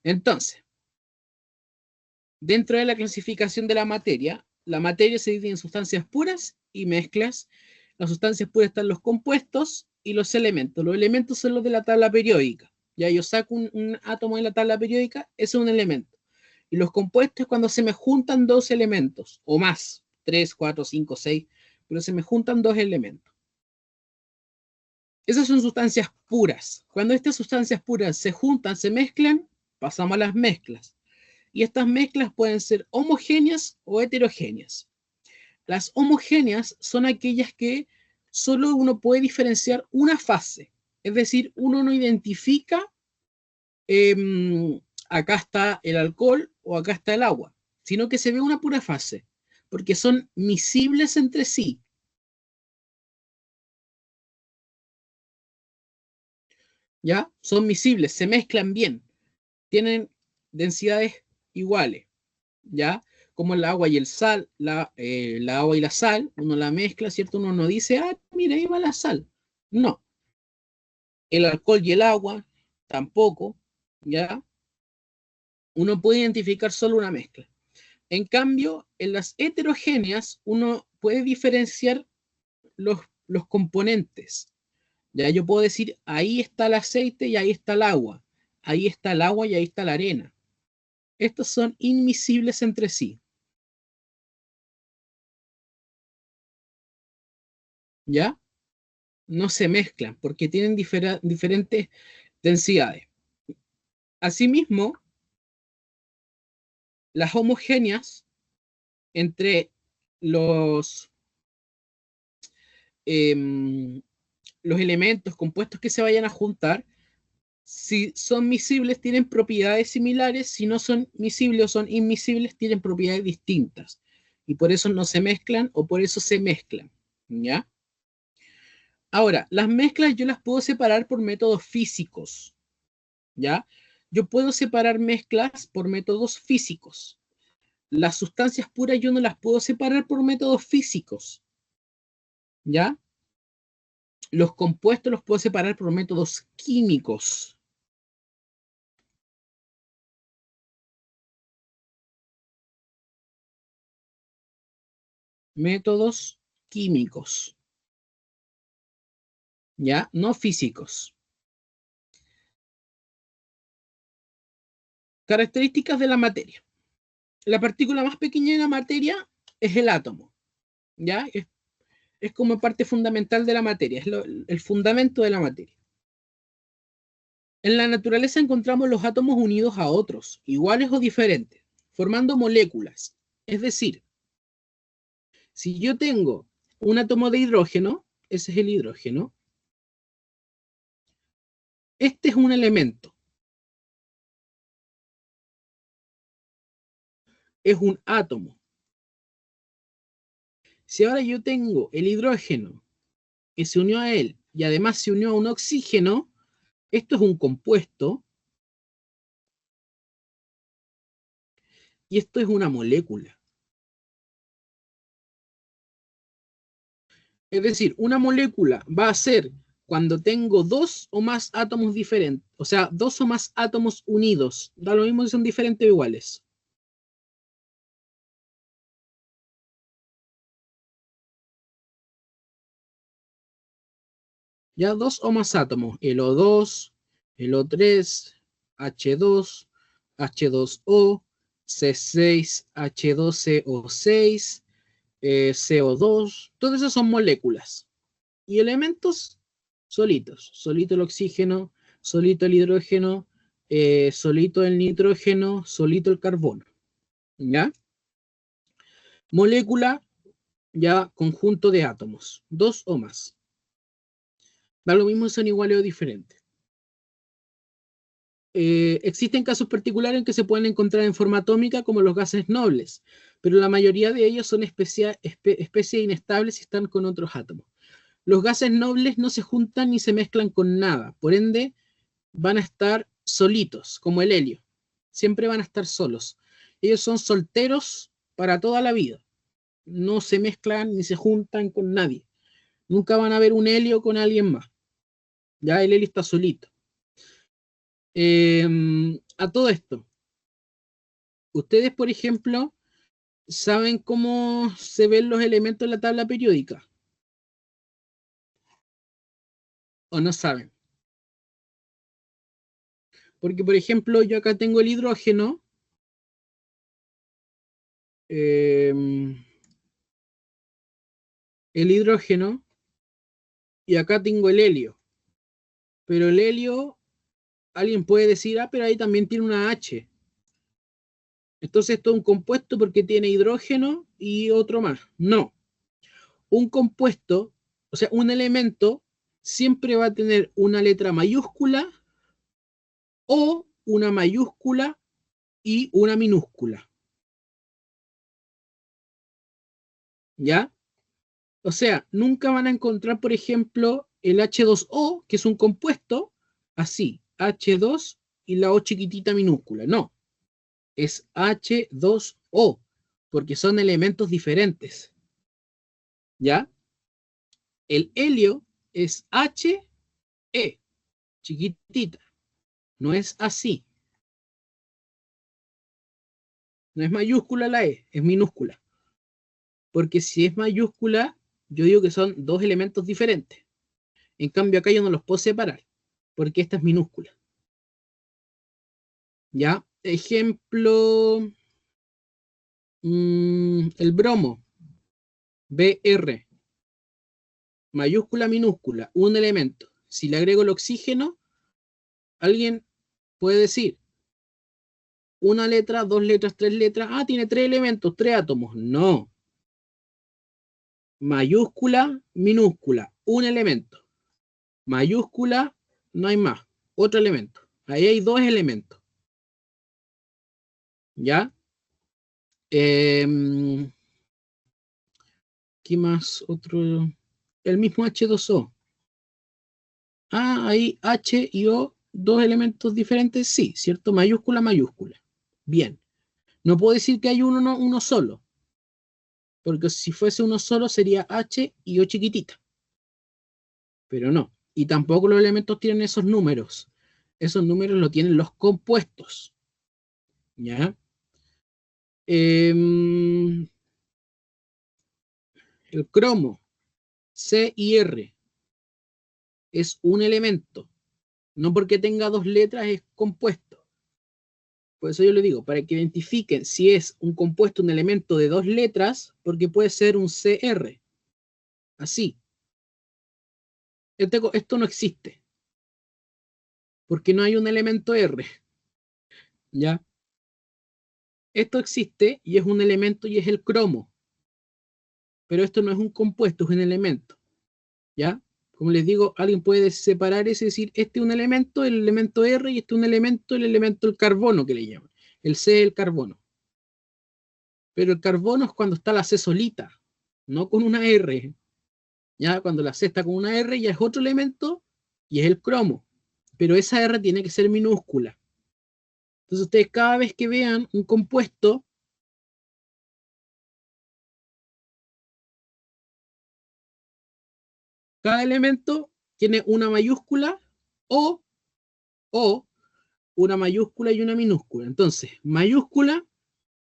Entonces, dentro de la clasificación de la materia se divide en sustancias puras y mezclas. Las sustancias puras están los compuestos y los elementos. Los elementos son los de la tabla periódica. Ya yo saco un átomo de la tabla periódica, ese es un elemento. Y los compuestos es cuando se me juntan dos elementos, o más, 3, 4, 5, 6, pero se me juntan dos elementos. Esas son sustancias puras. Cuando estas sustancias puras se juntan, se mezclan, pasamos a las mezclas. Y estas mezclas pueden ser homogéneas o heterogéneas. Las homogéneas son aquellas que solo uno puede diferenciar una fase. Es decir, uno no identifica acá está el alcohol o acá está el agua, sino que se ve una pura fase, porque son miscibles entre sí. ¿Ya? Son miscibles, se mezclan bien, tienen densidades iguales, ¿ya? Como el agua y el sal, la agua y la sal, uno la mezcla, ¿cierto? Uno no dice, ah, mira, ahí va la sal. No. El alcohol y el agua, tampoco, ¿ya? Uno puede identificar solo una mezcla. En cambio, en las heterogéneas, uno puede diferenciar los componentes. Ya yo puedo decir, ahí está el aceite y ahí está el agua. Ahí está el agua y ahí está la arena. Estos son inmiscibles entre sí. ¿Ya? No se mezclan porque tienen diferentes densidades. Asimismo, las homogéneas entre los, em, los elementos compuestos que se vayan a juntar, si son miscibles, tienen propiedades similares; si no son miscibles o son inmiscibles, tienen propiedades distintas. Y por eso no se mezclan o por eso se mezclan. ¿Ya? Ahora, las mezclas yo las puedo separar por métodos físicos. ¿Ya? Yo puedo separar mezclas por métodos físicos. Las sustancias puras yo no las puedo separar por métodos físicos. ¿Ya? Los compuestos los puedo separar por métodos químicos. Métodos químicos. ¿Ya? No físicos. Características de la materia. La partícula más pequeña de la materia es el átomo. ¿Ya? Es como parte fundamental de la materia, es el fundamento de la materia. En la naturaleza encontramos los átomos unidos a otros, iguales o diferentes, formando moléculas. Es decir, si yo tengo un átomo de hidrógeno, ese es el hidrógeno, este es un elemento, es un átomo. Si ahora yo tengo el hidrógeno que se unió a él y además se unió a un oxígeno, esto es un compuesto y esto es una molécula. Es decir, una molécula va a ser cuando tengo dos o más átomos diferentes, o sea, dos o más átomos unidos. Da lo mismo si son diferentes o iguales. Ya dos o más átomos, el O2, el O3, H2, H2O, C6, H12O6, CO2, todas esas son moléculas. Y elementos solitos, solito el oxígeno, solito el hidrógeno, solito el nitrógeno, solito el carbono. ¿Ya? Molécula, ya conjunto de átomos, dos o más. Da lo mismo si son iguales o diferentes. Existen casos particulares en que se pueden encontrar en forma atómica, como los gases nobles, pero la mayoría de ellos son especies inestables y están con otros átomos. Los gases nobles no se juntan ni se mezclan con nada, por ende van a estar solitos, como el helio. Siempre van a estar solos. Ellos son solteros para toda la vida. No se mezclan ni se juntan con nadie. Nunca van a ver un helio con alguien más. Ya el helio está solito. A todo esto, ustedes, por ejemplo, ¿saben cómo se ven los elementos en la tabla periódica? ¿O no saben? Porque, por ejemplo, yo acá tengo el hidrógeno. El hidrógeno y acá tengo el helio. Pero el helio, alguien puede decir, ah, pero ahí también tiene una H. Entonces esto es un compuesto porque tiene hidrógeno y otro más. No. Un compuesto, o sea, un elemento, siempre va a tener una letra mayúscula o una mayúscula y una minúscula. ¿Ya? O sea, nunca van a encontrar, por ejemplo, el H2O, que es un compuesto, así, H2 y la O chiquitita minúscula. No, es H2O, porque son elementos diferentes. ¿Ya? El helio es HE, chiquitita. No es así. No es mayúscula la E, es minúscula. Porque si es mayúscula, yo digo que son dos elementos diferentes. En cambio, acá yo no los puedo separar, porque esta es minúscula. ¿Ya? Ejemplo, el bromo, Br, mayúscula, minúscula, un elemento. Si le agrego el oxígeno, alguien puede decir, una letra, dos letras, tres letras, ah, tiene tres elementos, tres átomos. No. Mayúscula, minúscula, un elemento. Mayúscula, no hay más, otro elemento. Ahí hay dos elementos. ¿Ya? ¿Qué más? Otro. El mismo H2O. Ah, ahí H y O, dos elementos diferentes, sí, ¿cierto? Mayúscula, mayúscula. Bien. No puedo decir que hay uno, no, uno solo, porque si fuese uno solo sería H y O chiquitita. Pero no. Y tampoco los elementos tienen esos números. Esos números lo tienen los compuestos. ¿Ya? El cromo, C y R, es un elemento. No porque tenga dos letras es compuesto. Por eso yo le digo, para que identifiquen si es un compuesto, un elemento de dos letras, porque puede ser un CR. Así. Esto no existe, porque no hay un elemento R. ¿Ya? Esto existe y es un elemento y es el cromo. Pero esto no es un compuesto, es un elemento. ¿Ya? Como les digo, alguien puede separar ese, decir, este es un elemento, el elemento R, y este es un elemento, el elemento del carbono que le llaman. El C es el carbono. Pero el carbono es cuando está la C solita, no con una R. Ya cuando la C está con una R ya es otro elemento y es el cromo. Pero esa R tiene que ser minúscula. Entonces ustedes cada vez que vean un compuesto, cada elemento tiene una mayúscula o, o una mayúscula y una minúscula. Entonces, mayúscula,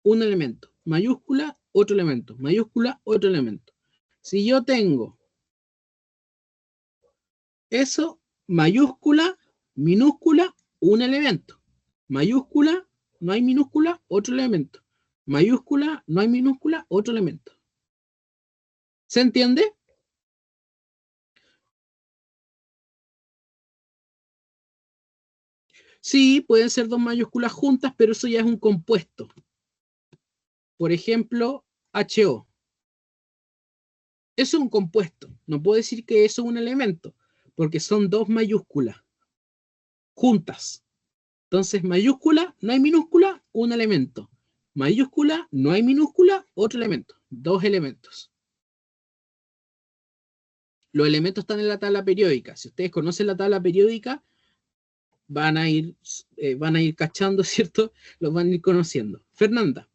un elemento. Mayúscula, otro elemento. Mayúscula, otro elemento. Si yo tengo eso, mayúscula, minúscula, un elemento. Mayúscula, no hay minúscula, otro elemento. Mayúscula, no hay minúscula, otro elemento. ¿Se entiende? Sí, pueden ser dos mayúsculas juntas, pero eso ya es un compuesto. Por ejemplo, HO. Eso es un compuesto. No puedo decir que eso es un elemento, porque son dos mayúsculas juntas. Entonces, mayúscula, no hay minúscula, un elemento. Mayúscula, no hay minúscula, otro elemento. Dos elementos. Los elementos están en la tabla periódica. Si ustedes conocen la tabla periódica, van a ir cachando, ¿cierto? Los van a ir conociendo. Fernanda.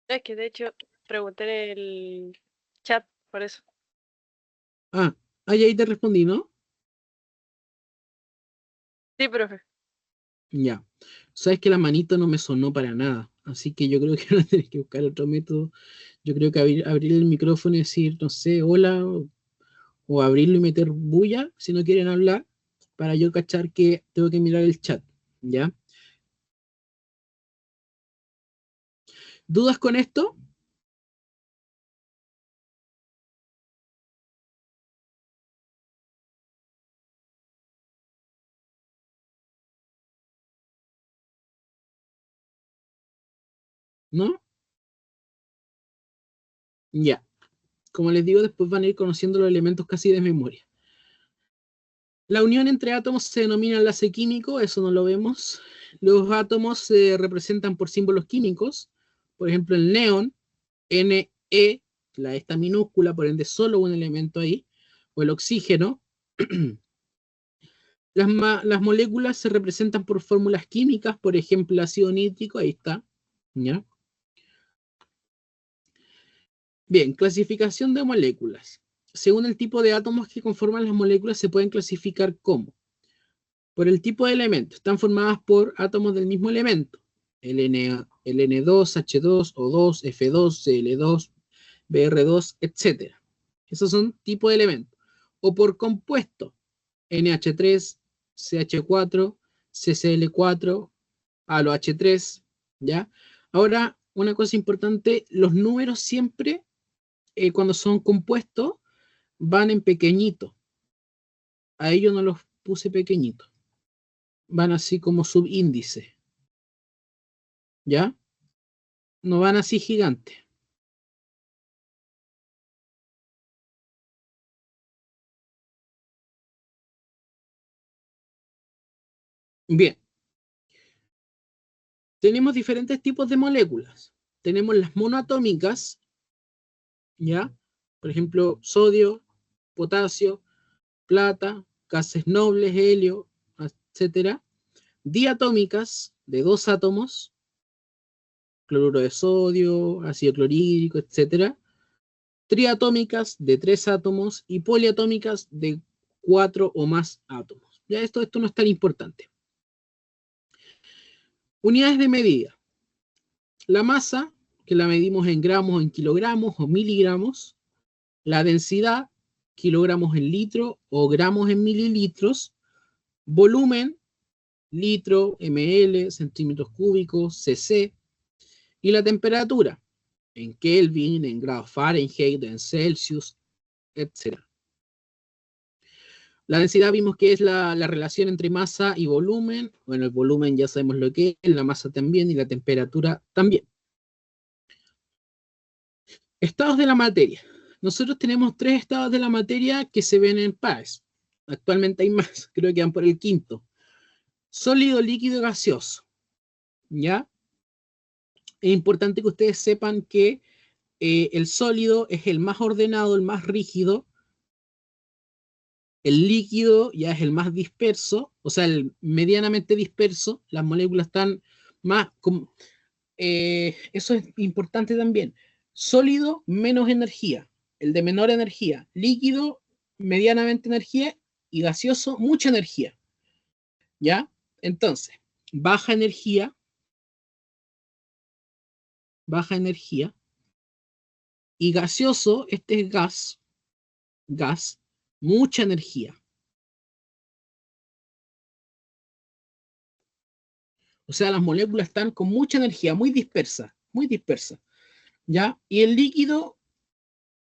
Es que de hecho pregunté en el chat, por eso. Ah, ahí te respondí, ¿no? Sí, profe. Ya. Sabes que la manito no me sonó para nada, así que yo creo que van a tener que buscar otro método. Yo creo que abrir el micrófono y decir, no sé, hola, o abrirlo y meter bulla si no quieren hablar, para yo cachar que tengo que mirar el chat, ¿ya? ¿Dudas con esto? ¿No? Ya. Como les digo, después van a ir conociendo los elementos casi de memoria. La unión entre átomos se denomina enlace químico, eso no lo vemos. Los átomos se representan por símbolos químicos, por ejemplo el neón, Ne, la esta minúscula, por ende solo un elemento ahí, o el oxígeno. Las moléculas se representan por fórmulas químicas, por ejemplo el ácido nítrico, ahí está. ¿Ya? Bien, clasificación de moléculas. Según el tipo de átomos que conforman las moléculas, se pueden clasificar como por el tipo de elemento. Están formadas por átomos del mismo elemento. N2, H2, O2, F2, Cl2, Br2, etc. Esos son tipos de elementos. O por compuesto. NH3, CH4, CCl4, ALOH3, ¿ya? Ahora, una cosa importante, los números siempre, cuando son compuestos, van en pequeñito. A ellos no los puse pequeñitos. Van así como subíndice, ¿ya? No van así gigantes. Bien, tenemos diferentes tipos de moléculas. Tenemos las monoatómicas, ¿ya? Por ejemplo, sodio, potasio, plata, gases nobles, helio, etcétera. Diatómicas, de 2 átomos, cloruro de sodio, ácido clorhídrico, etcétera. Triatómicas, de 3 átomos, y poliatómicas, de 4 o más átomos. Ya esto no es tan importante. Unidades de medida. La masa, que la medimos en gramos, en kilogramos o miligramos. La densidad, kilogramos en litro o gramos en mililitros. Volumen, litro, ml, centímetros cúbicos, cc. Y la temperatura, en Kelvin, en grados Fahrenheit, en Celsius, etc. La densidad vimos que es la relación entre masa y volumen. Bueno, el volumen ya sabemos lo que es, la masa también y la temperatura también. Estados de la materia. Nosotros tenemos 3 estados de la materia que se ven en pares. Actualmente hay más, creo que van por el quinto. Sólido, líquido y gaseoso. ¿Ya? Es importante que ustedes sepan que el sólido es el más ordenado, el más rígido. El líquido ya es el más disperso, o sea, el medianamente disperso. Las moléculas están más... eso es importante también. Sólido, menos energía. El de menor energía. Líquido, medianamente energía. Y gaseoso, mucha energía. ¿Ya? Entonces, baja energía. Baja energía. Y gaseoso, este es gas, mucha energía. O sea, las moléculas están con mucha energía, muy dispersa, muy dispersa. ¿Ya? Y el líquido,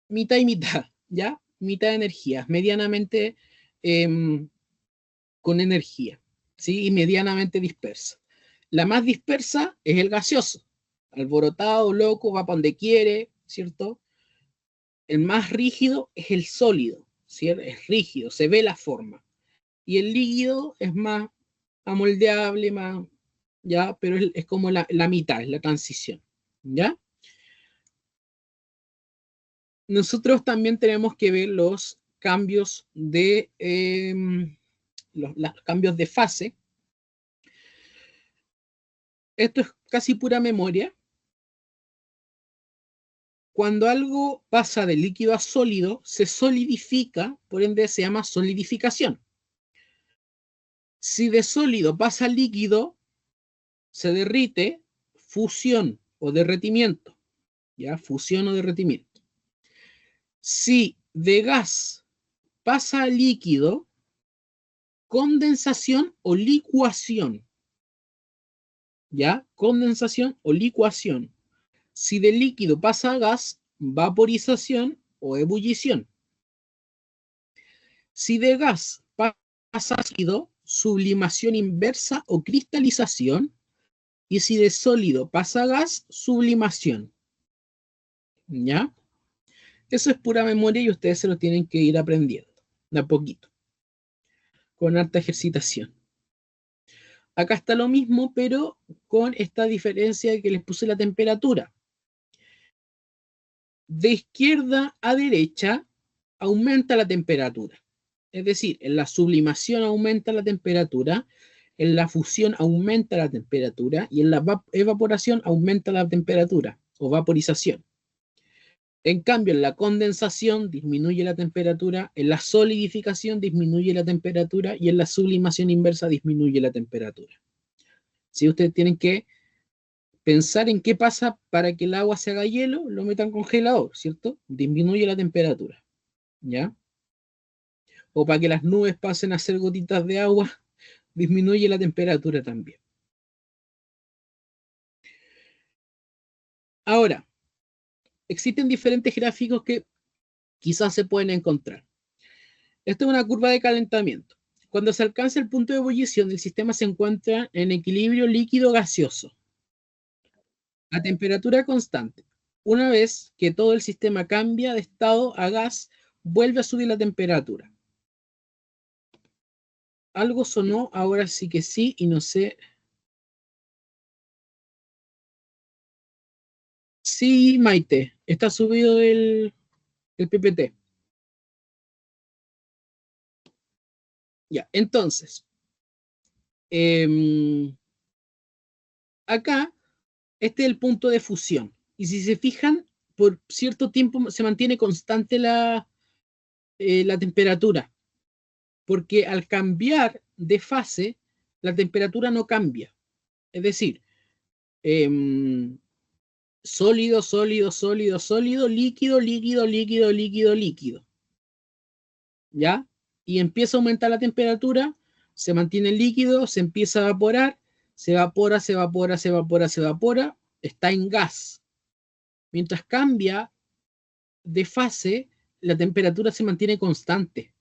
mitad y mitad, ¿ya? Mitad de energía, medianamente con energía, ¿sí? Y medianamente dispersa. La más dispersa es el gaseoso, alborotado, loco, va para donde quiere, ¿cierto? El más rígido es el sólido, ¿cierto? Es rígido, se ve la forma. Y el líquido es más amoldeable, más, ¿ya? Pero es como la mitad, es la transición, ¿ya? Nosotros también tenemos que ver los cambios los cambios de fase. Esto es casi pura memoria. Cuando algo pasa de líquido a sólido, se solidifica, por ende se llama solidificación. Si de sólido pasa a líquido, se derrite, fusión o derretimiento. ¿Ya? Fusión o derretimiento. Si de gas pasa a líquido, condensación o licuación. ¿Ya? Condensación o licuación. Si de líquido pasa a gas, vaporización o ebullición. Si de gas pasa a líquido, sublimación inversa o cristalización. Y si de sólido pasa a gas, sublimación. ¿Ya? Eso es pura memoria y ustedes se lo tienen que ir aprendiendo de a poquito, con harta ejercitación. Acá está lo mismo, pero con esta diferencia de que les puse la temperatura. De izquierda a derecha aumenta la temperatura. Es decir, en la sublimación aumenta la temperatura, en la fusión aumenta la temperatura y en la evaporación aumenta la temperatura o vaporización. En cambio, en la condensación disminuye la temperatura, en la solidificación disminuye la temperatura y en la sublimación inversa disminuye la temperatura. Si ustedes tienen que pensar en qué pasa para que el agua se haga hielo, lo metan congelador, ¿cierto? Disminuye la temperatura, ¿ya? O para que las nubes pasen a ser gotitas de agua, disminuye la temperatura también. Ahora, existen diferentes gráficos que quizás se pueden encontrar. Esta es una curva de calentamiento. Cuando se alcanza el punto de ebullición, el sistema se encuentra en equilibrio líquido-gaseoso a temperatura constante. Una vez que todo el sistema cambia de estado a gas, vuelve a subir la temperatura. Algo sonó, ahora sí que sí, y no sé. Sí, Maite, está subido el PPT. Ya, entonces, acá, este es el punto de fusión. Y si se fijan, por cierto tiempo se mantiene constante la temperatura, porque al cambiar de fase, la temperatura no cambia. Es decir, sólido, sólido, sólido, sólido, líquido, líquido, líquido, líquido, líquido. ¿Ya? Y empieza a aumentar la temperatura, se mantiene el líquido, se empieza a evaporar, se evapora, se evapora, se evapora, se evapora, está en gas. Mientras cambia de fase, la temperatura se mantiene constante.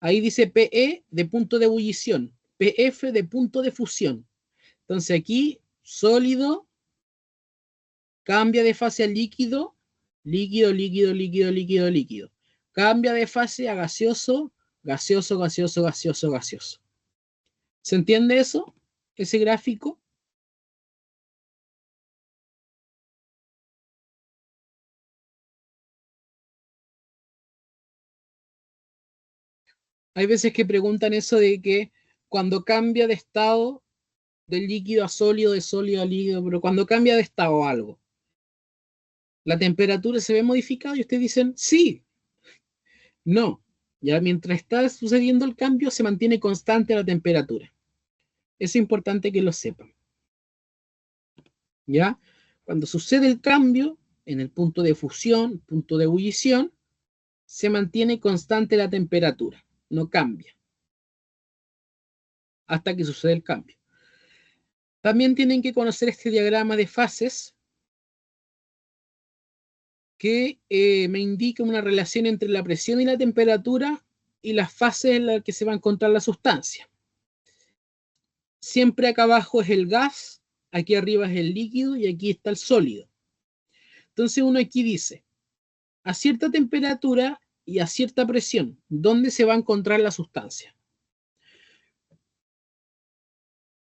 Ahí dice PE de punto de ebullición, PF de punto de fusión. Entonces aquí, sólido, cambia de fase a líquido, líquido, líquido, líquido, líquido, líquido. Cambia de fase a gaseoso, gaseoso, gaseoso, gaseoso, gaseoso. ¿Se entiende eso? Ese gráfico. Hay veces que preguntan eso de que cuando cambia de estado del líquido a sólido, de sólido a líquido, pero cuando cambia de estado algo, la temperatura se ve modificada y ustedes dicen, sí, no. Ya mientras está sucediendo el cambio, se mantiene constante la temperatura. Es importante que lo sepan. ¿Ya? Cuando sucede el cambio, en el punto de fusión, punto de ebullición, se mantiene constante la temperatura, no cambia, hasta que sucede el cambio. También tienen que conocer este diagrama de fases que me indica una relación entre la presión y la temperatura y las fases en las que se va a encontrar la sustancia. Siempre acá abajo es el gas, aquí arriba es el líquido y aquí está el sólido. Entonces uno aquí dice, a cierta temperatura y a cierta presión, ¿dónde se va a encontrar la sustancia?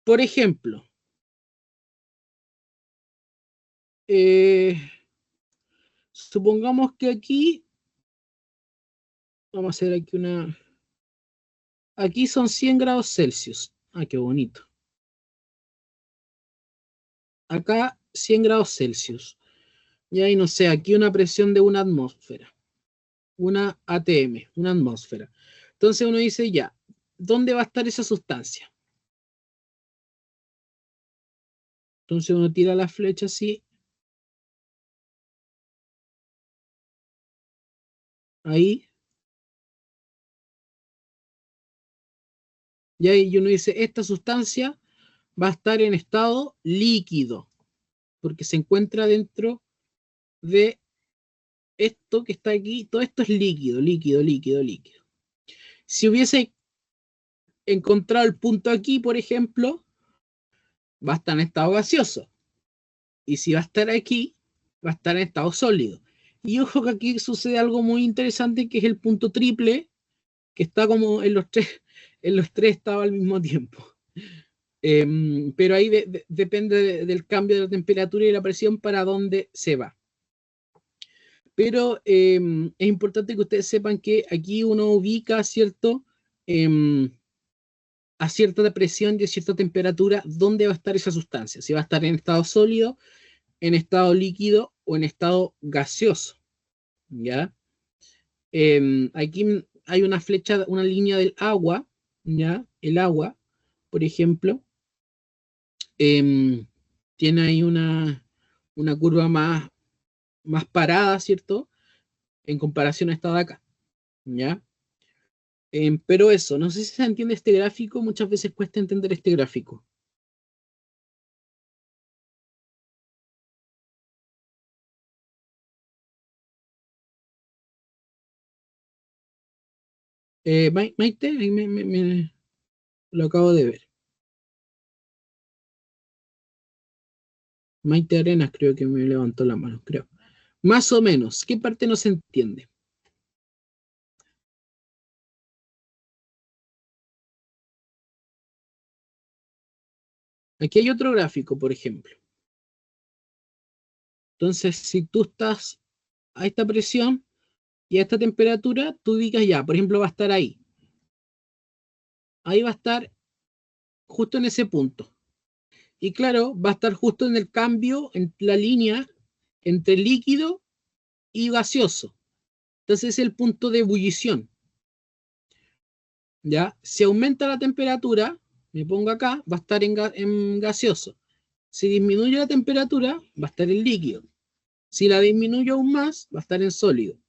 Por ejemplo, supongamos que aquí, vamos a hacer aquí una, aquí son 100 grados Celsius. Ah, qué bonito. Acá 100 grados Celsius. Y ahí no sé, aquí una presión de una atmósfera. Una ATM, una atmósfera. Entonces uno dice ya, dónde va a estar esa sustancia. Entonces uno tira la flecha así. Ahí. Y ahí uno dice, esta sustancia va a estar en estado líquido, porque se encuentra dentro de esto que está aquí. Todo esto es líquido, líquido, líquido, líquido. Si hubiese encontrado el punto aquí, por ejemplo, va a estar en estado gaseoso. Y si va a estar aquí, va a estar en estado sólido. Y ojo que aquí sucede algo muy interesante, que es el punto triple, que está como en los tres estados al mismo tiempo. Pero ahí depende del cambio de la temperatura y la presión para dónde se va. Pero es importante que ustedes sepan que aquí uno ubica, ¿cierto? A cierta presión y a cierta temperatura, dónde va a estar esa sustancia. Si va a estar en estado sólido, en estado líquido o en estado gaseoso. ¿Ya? Aquí hay una flecha, una línea del agua, ¿ya? El agua, por ejemplo, tiene ahí una curva más parada, ¿cierto? En comparación a esta de acá, ¿ya? Pero eso, no sé si se entiende este gráfico, muchas veces cuesta entender este gráfico. Maite, ahí lo acabo de ver. Maite Arenas creo que me levantó la mano, creo. Más o menos, ¿qué parte no se entiende? Aquí hay otro gráfico, por ejemplo. Entonces, si tú estás a esta presión y a esta temperatura, tú digas ya, por ejemplo, va a estar ahí. Ahí va a estar justo en ese punto. Y claro, va a estar justo en el cambio, en la línea entre líquido y gaseoso. Entonces es el punto de ebullición. ¿Ya? Si aumenta la temperatura, me pongo acá, va a estar en gaseoso. Si disminuye la temperatura, va a estar en líquido. Si la disminuyo aún más, va a estar en sólido.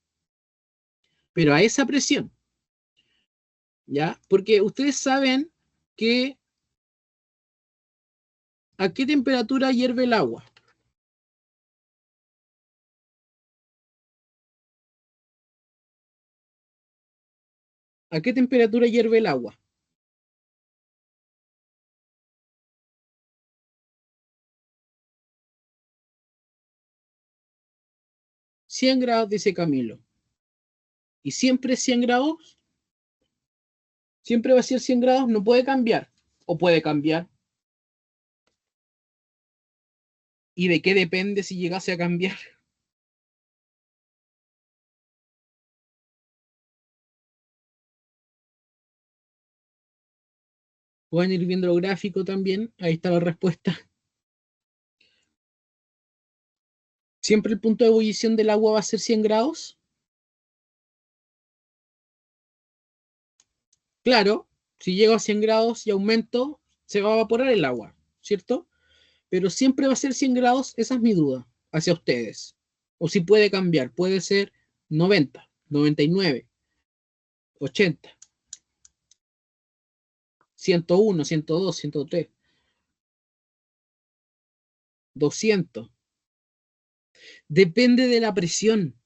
Pero a esa presión. ¿Ya? Porque ustedes saben que a qué temperatura hierve el agua. ¿A qué temperatura hierve el agua? 100 grados, dice Camilo. ¿Y siempre 100 grados? ¿Siempre va a ser 100 grados? No puede cambiar. ¿O puede cambiar? ¿Y de qué depende si llegase a cambiar? Pueden ir viendo el gráfico también. Ahí está la respuesta. ¿Siempre el punto de ebullición del agua va a ser 100 grados? Claro, si llego a 100 grados y aumento, se va a evaporar el agua, ¿cierto? Pero siempre va a ser 100 grados, esa es mi duda hacia ustedes. O si puede cambiar, puede ser 90, 99, 80, 101, 102, 103, 200. Depende de la presión.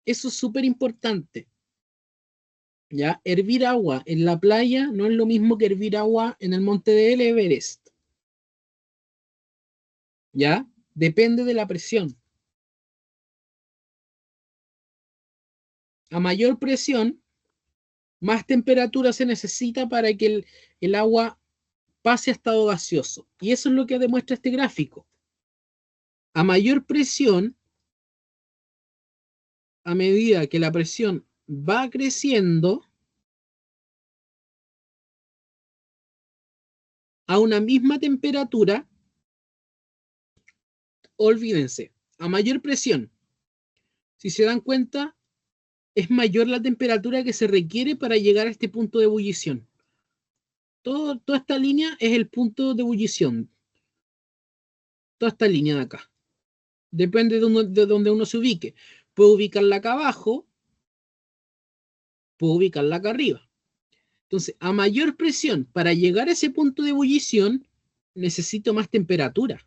Eso es súper importante. ¿Ya? Hervir agua en la playa no es lo mismo que hervir agua en el monte del Everest. ¿Ya? Depende de la presión. A mayor presión, más temperatura se necesita para que el agua pase a estado gaseoso. Y eso es lo que demuestra este gráfico. A mayor presión, a medida que la presión va creciendo, a una misma temperatura, olvídense, a mayor presión, si se dan cuenta, es mayor la temperatura que se requiere para llegar a este punto de ebullición. Toda esta línea es el punto de ebullición. Toda esta línea de acá. Depende de donde uno se ubique. Puedo ubicarla acá abajo, puedo ubicarla acá arriba. Entonces, a mayor presión, para llegar a ese punto de ebullición, necesito más temperatura.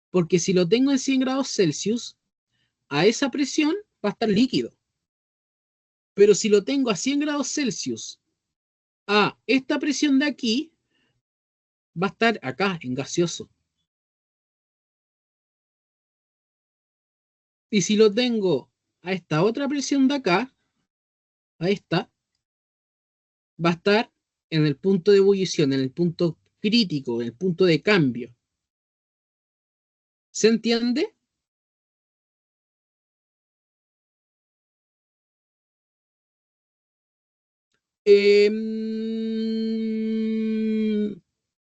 Porque si lo tengo en 100 grados Celsius, a esa presión va a estar líquido. Pero si lo tengo a 100 grados Celsius, a esta presión de aquí, va a estar acá, en gaseoso. Y si lo tengo a esta otra presión de acá, a esta, va a estar en el punto de ebullición, en el punto crítico, en el punto de cambio. ¿Se entiende?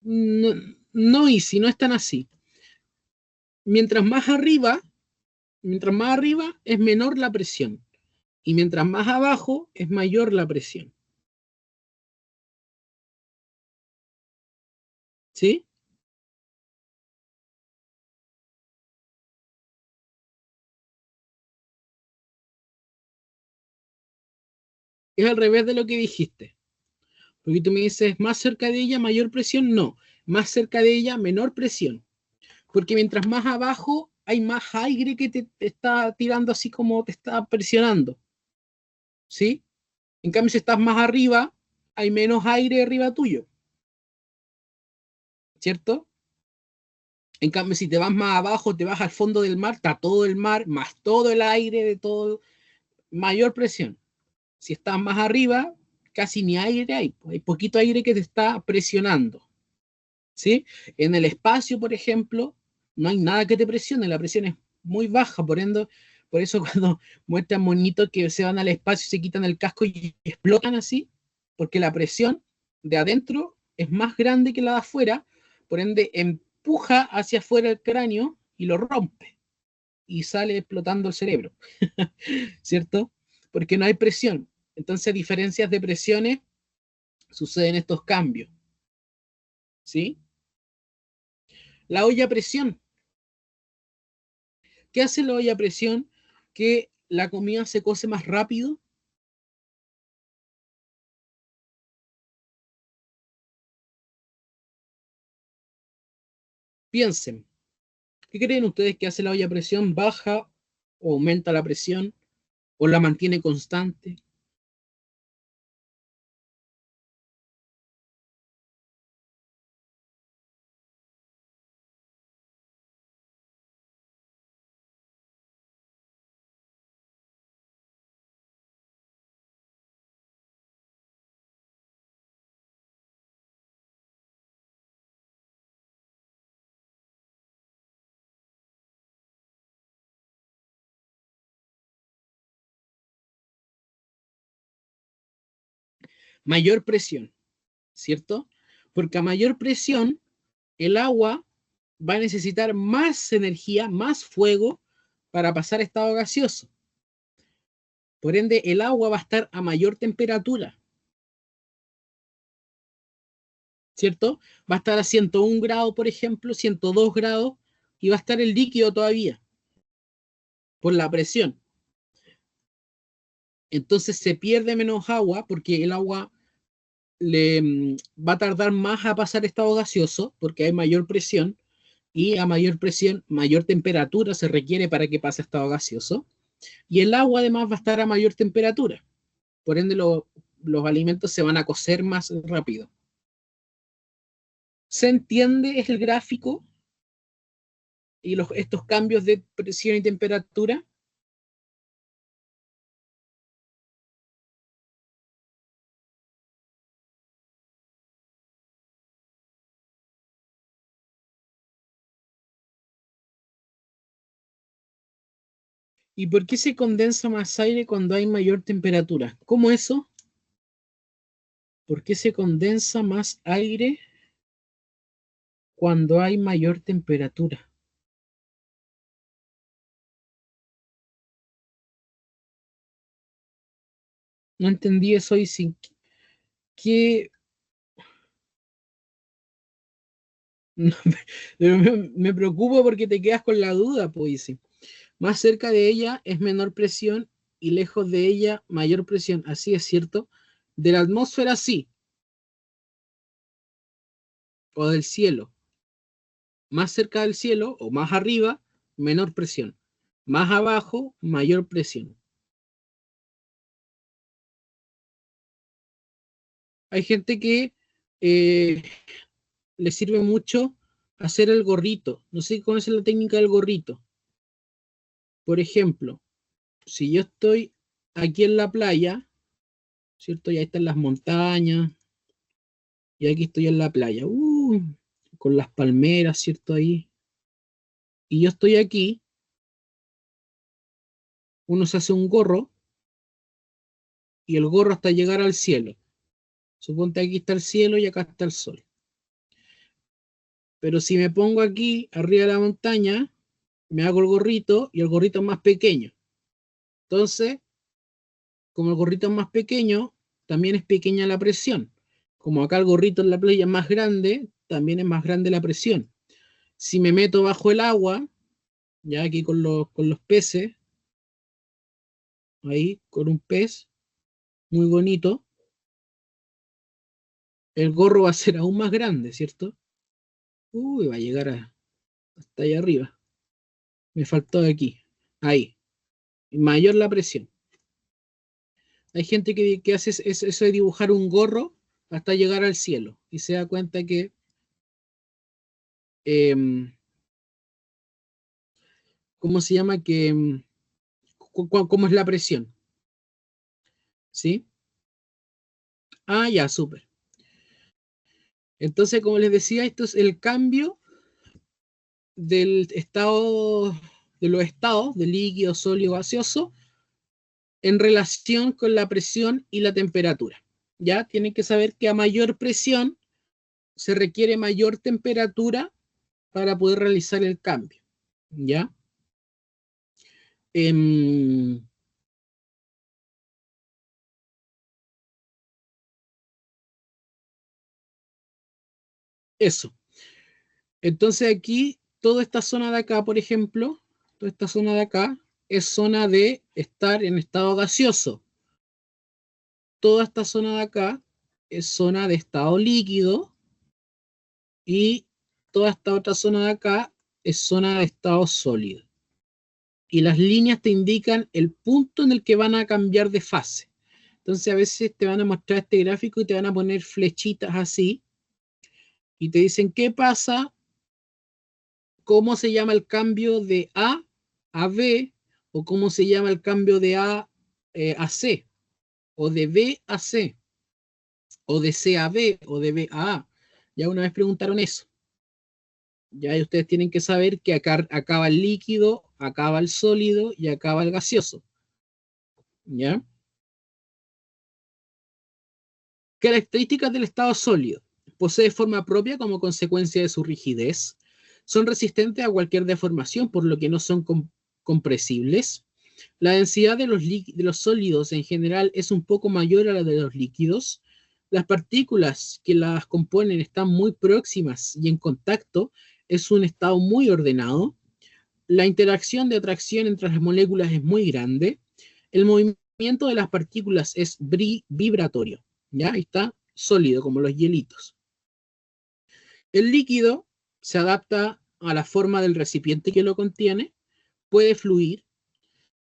No, no, y si no están así. Mientras más arriba es menor la presión. Y mientras más abajo es mayor la presión. ¿Sí? Es al revés de lo que dijiste. Porque tú me dices, más cerca de ella, mayor presión. No, más cerca de ella, menor presión. Porque mientras más abajo hay más aire que te está tirando así como te está presionando. ¿Sí? En cambio, si estás más arriba, hay menos aire arriba tuyo. ¿Cierto? En cambio, si te vas más abajo, te vas al fondo del mar, está todo el mar, más todo el aire de todo, mayor presión. Si estás más arriba, casi ni aire hay poquito aire que te está presionando. ¿Sí? En el espacio, por ejemplo, no hay nada que te presione, la presión es muy baja, por eso cuando muestran monitos que se van al espacio, se quitan el casco y explotan así, porque la presión de adentro es más grande que la de afuera, por ende empuja hacia afuera el cráneo y lo rompe y sale explotando el cerebro, ¿cierto? Porque no hay presión. Entonces, diferencias de presiones suceden estos cambios, ¿sí? La olla a presión. ¿Qué hace la olla a presión? Que la comida se cose más rápido. Piensen, ¿qué creen ustedes que hace la olla a presión? ¿Baja o aumenta la presión o la mantiene constante? Mayor presión, ¿cierto? Porque a mayor presión el agua va a necesitar más energía, más fuego para pasar a estado gaseoso. Por ende, el agua va a estar a mayor temperatura, ¿cierto? Va a estar a 101 grados, por ejemplo, 102 grados, y va a estar el líquido todavía, por la presión. Entonces se pierde menos agua porque el agua va a tardar más a pasar estado gaseoso porque hay mayor presión y a mayor presión, mayor temperatura se requiere para que pase estado gaseoso. Y el agua además va a estar a mayor temperatura. Por ende, los alimentos se van a cocer más rápido. ¿Se entiende? Es el gráfico y estos cambios de presión y temperatura. ¿Y por qué se condensa más aire cuando hay mayor temperatura? ¿Cómo eso? ¿Por qué se condensa más aire cuando hay mayor temperatura? No entendí eso y sin que... No, pero me preocupo porque te quedas con la duda, pues. Sí. Más cerca de ella es menor presión y lejos de ella mayor presión. Así es cierto. De la atmósfera sí, o del cielo. Más cerca del cielo o más arriba, menor presión. Más abajo, mayor presión. Hay gente que eh, le sirve mucho hacer el gorrito. No sé si conoces la técnica del gorrito. Por ejemplo, si yo estoy aquí en la playa, ¿cierto? Y ahí están las montañas, y aquí estoy en la playa, con las palmeras, ¿cierto? Ahí. Y yo estoy aquí, uno se hace un gorro, y el gorro hasta llegar al cielo. Suponte aquí está el cielo y acá está el sol. Pero si me pongo aquí, arriba de la montaña, me hago el gorrito y el gorrito es más pequeño. Entonces, como el gorrito es más pequeño, también es pequeña la presión. Como acá el gorrito en la playa es más grande, también es más grande la presión. Si me meto bajo el agua, ya aquí con los peces, ahí con un pez muy bonito, el gorro va a ser aún más grande, ¿cierto? Uy, va a llegar hasta allá arriba. Me faltó de aquí. Ahí. Mayor la presión. Hay gente que hace eso de dibujar un gorro hasta llegar al cielo y se da cuenta que em, ¿cómo se llama? Que cómo es la presión, ¿sí? Ah, ya, súper. Entonces, como les decía, esto es el cambio del estado, de los estados, de líquido, sólido, gaseoso, en relación con la presión y la temperatura. Ya tienen que saber que a mayor presión se requiere mayor temperatura para poder realizar el cambio. ¿Ya? Em, eso. Entonces aquí, toda esta zona de acá, por ejemplo, toda esta zona de acá es zona de estar en estado gaseoso. Toda esta zona de acá es zona de estado líquido y toda esta otra zona de acá es zona de estado sólido. Y las líneas te indican el punto en el que van a cambiar de fase. Entonces a veces te van a mostrar este gráfico y te van a poner flechitas así y te dicen qué pasa, cómo se llama el cambio de A B o cómo se llama el cambio de A C o de B a C o de C a B o de B a A. Ya una vez preguntaron eso. Ya ustedes tienen que saber que acá acaba el líquido, acaba el sólido y acaba el gaseoso. ¿Ya? Características del estado sólido. Posee forma propia como consecuencia de su rigidez. Son resistentes a cualquier deformación, por lo que no son compresibles. La densidad de los sólidos en general es un poco mayor a la de los líquidos. Las partículas que las componen están muy próximas y en contacto. Es un estado muy ordenado. La interacción de atracción entre las moléculas es muy grande. El movimiento de las partículas es vibratorio. ¿Ya? Ahí está, sólido, como los hielitos. El líquido se adapta a la forma del recipiente que lo contiene, puede fluir.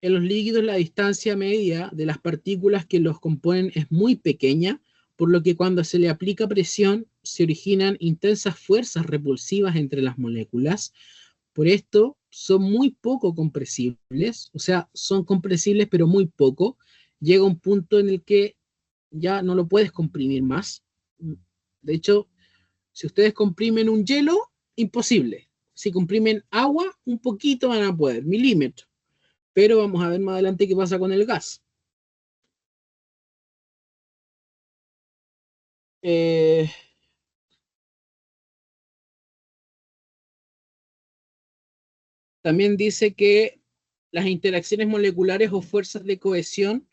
En los líquidos la distancia media de las partículas que los componen es muy pequeña, por lo que cuando se le aplica presión se originan intensas fuerzas repulsivas entre las moléculas. Por esto son muy poco compresibles, o sea, son compresibles pero muy poco. Llega un punto en el que ya no lo puedes comprimir más. De hecho, si ustedes comprimen un hielo, imposible. Si comprimen agua, un poquito van a poder, milímetros. Pero vamos a ver más adelante qué pasa con el gas. Eh, También dice que las interacciones moleculares o fuerzas de cohesión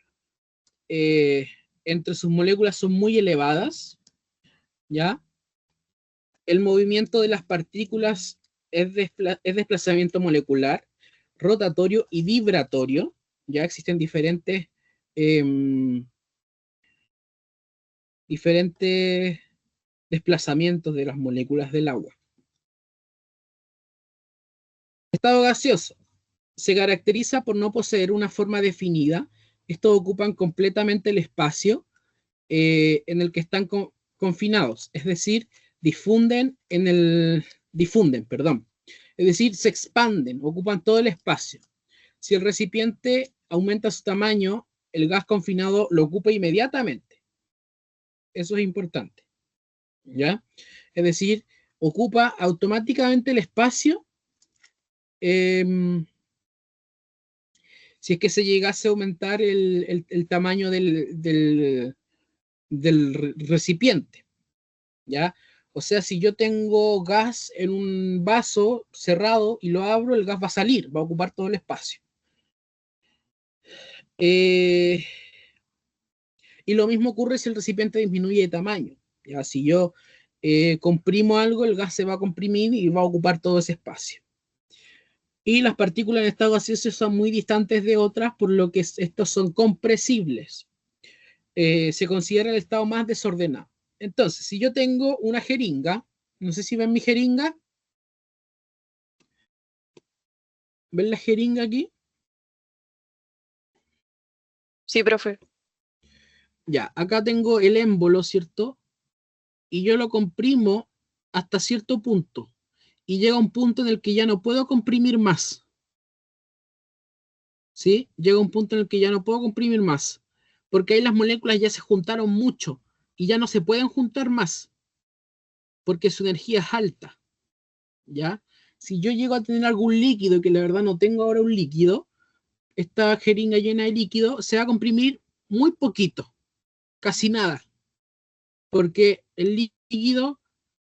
entre sus moléculas son muy elevadas, ¿ya? El movimiento de las partículas es desplazamiento molecular, rotatorio y vibratorio. Ya existen diferentes desplazamientos de las moléculas del agua. Estado gaseoso. Se caracteriza por no poseer una forma definida. Estos ocupan completamente el espacio en el que están confinados, es decir, difunden, perdón. Es decir, se expanden, ocupan todo el espacio. Si el recipiente aumenta su tamaño, el gas confinado lo ocupa inmediatamente. Eso es importante, ¿ya? Es decir, ocupa automáticamente el espacio si es que se llegase a aumentar el tamaño del recipiente, ¿ya? O sea, si yo tengo gas en un vaso cerrado y lo abro, el gas va a salir, va a ocupar todo el espacio. Y lo mismo ocurre si el recipiente disminuye de tamaño. ¿Ya? Si yo comprimo algo, el gas se va a comprimir y va a ocupar todo ese espacio. Y las partículas en estado gaseoso son muy distantes de otras, por lo que estos son compresibles. Se considera el estado más desordenado. Entonces, si yo tengo una jeringa, no sé si ven mi jeringa. ¿Ven la jeringa aquí? Sí, profe. Ya, acá tengo el émbolo, ¿cierto? Y yo lo comprimo hasta cierto punto. Y llega un punto en el que ya no puedo comprimir más. ¿Sí? Llega un punto en el que ya no puedo comprimir más. Porque ahí las moléculas ya se juntaron mucho y ya no se pueden juntar más. Porque su energía es alta. ¿Ya? Si yo llego a tener algún líquido, que la verdad no tengo ahora un líquido, esta jeringa llena de líquido se va a comprimir muy poquito, casi nada, porque el líquido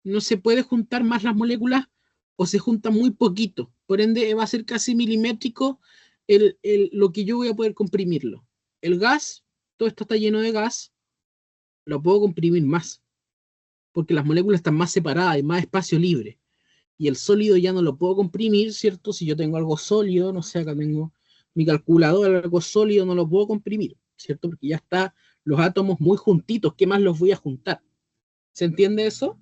no se puede juntar más las moléculas o se junta muy poquito, por ende va a ser casi milimétrico lo que yo voy a poder comprimirlo. El gas, todo esto está lleno de gas, lo puedo comprimir más, porque las moléculas están más separadas, hay más espacio libre. Y el sólido ya no lo puedo comprimir, ¿cierto? Si yo tengo algo sólido, no sé, acá tengo mi calculador, algo sólido, no lo puedo comprimir, ¿cierto? Porque ya está los átomos muy juntitos, ¿qué más los voy a juntar? ¿Se entiende eso?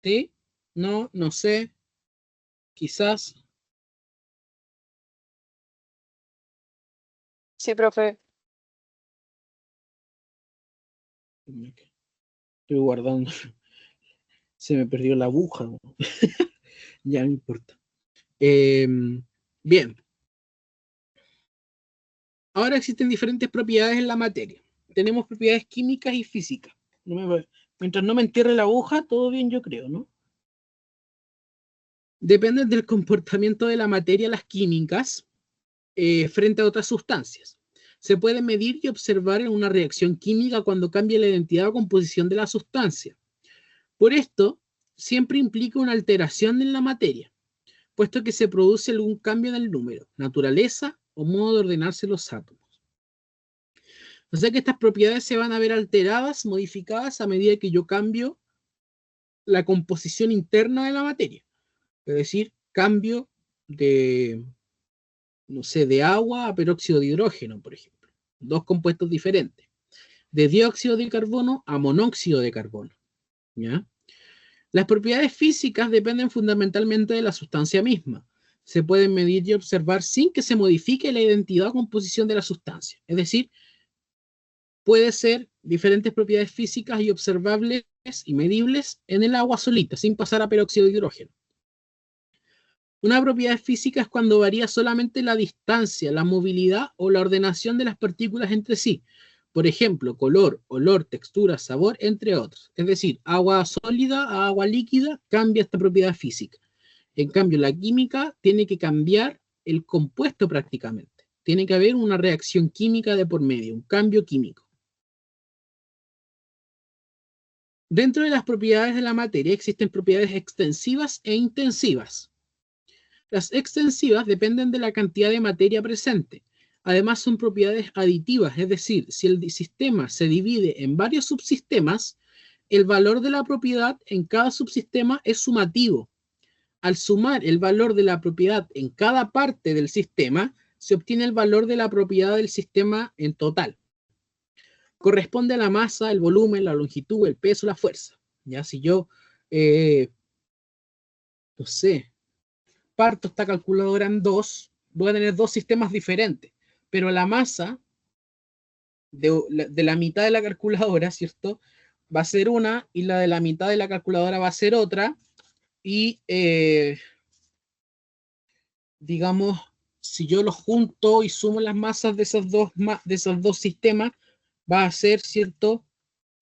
¿Sí? No, no sé, quizás. Sí, profe. Estoy guardando, se me perdió la aguja, ¿no? Ya no importa. Bien, ahora existen diferentes propiedades en la materia. Tenemos propiedades químicas y físicas. Mientras no me entierre la aguja, todo bien, yo creo, ¿no? Dependen del comportamiento de la materia, las químicas, frente a otras sustancias. Se puede medir y observar en una reacción química cuando cambia la identidad o composición de la sustancia. Por esto, siempre implica una alteración en la materia, puesto que se produce algún cambio en el número, naturaleza o modo de ordenarse los átomos. O sea que estas propiedades se van a ver alteradas, modificadas a medida que yo cambio la composición interna de la materia. Es decir, cambio de, no sé, de agua a peróxido de hidrógeno, por ejemplo. Dos compuestos diferentes. De dióxido de carbono a monóxido de carbono. ¿Ya? Las propiedades físicas dependen fundamentalmente de la sustancia misma. Se pueden medir y observar sin que se modifique la identidad o composición de la sustancia. Es decir, puede ser diferentes propiedades físicas y observables y medibles en el agua solita, sin pasar a peróxido de hidrógeno. Una propiedad física es cuando varía solamente la distancia, la movilidad o la ordenación de las partículas entre sí. Por ejemplo, color, olor, textura, sabor, entre otros. Es decir, agua sólida a agua líquida cambia esta propiedad física. En cambio, la química tiene que cambiar el compuesto prácticamente. Tiene que haber una reacción química de por medio, un cambio químico. Dentro de las propiedades de la materia existen propiedades extensivas e intensivas. Las extensivas dependen de la cantidad de materia presente. Además son propiedades aditivas, es decir, si el sistema se divide en varios subsistemas, el valor de la propiedad en cada subsistema es sumativo. Al sumar el valor de la propiedad en cada parte del sistema, se obtiene el valor de la propiedad del sistema en total. Corresponde a la masa, el volumen, la longitud, el peso, la fuerza. Ya si yo, no sé, parto esta calculadora en dos, voy a tener dos sistemas diferentes, pero la masa de la mitad de la calculadora, ¿cierto? Va a ser una y la de la mitad de la calculadora va a ser otra y digamos, si yo los junto y sumo las masas de esos dos sistemas, va a ser, ¿cierto?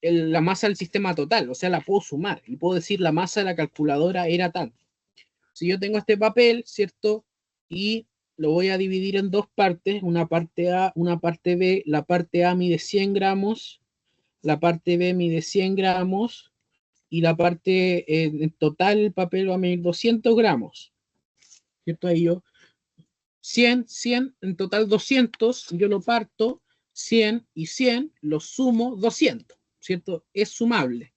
La masa del sistema total, o sea, la puedo sumar y puedo decir la masa de la calculadora era tanto. Si yo tengo este papel, ¿cierto? Y lo voy a dividir en dos partes, una parte A, una parte B. La parte A mide 100 gramos, la parte B mide 100 gramos y la parte en total el papel va a medir 200 gramos. ¿Cierto? Ahí yo 100, 100, en total 200, yo lo parto, 100 y 100, lo sumo 200, ¿cierto? Es sumable.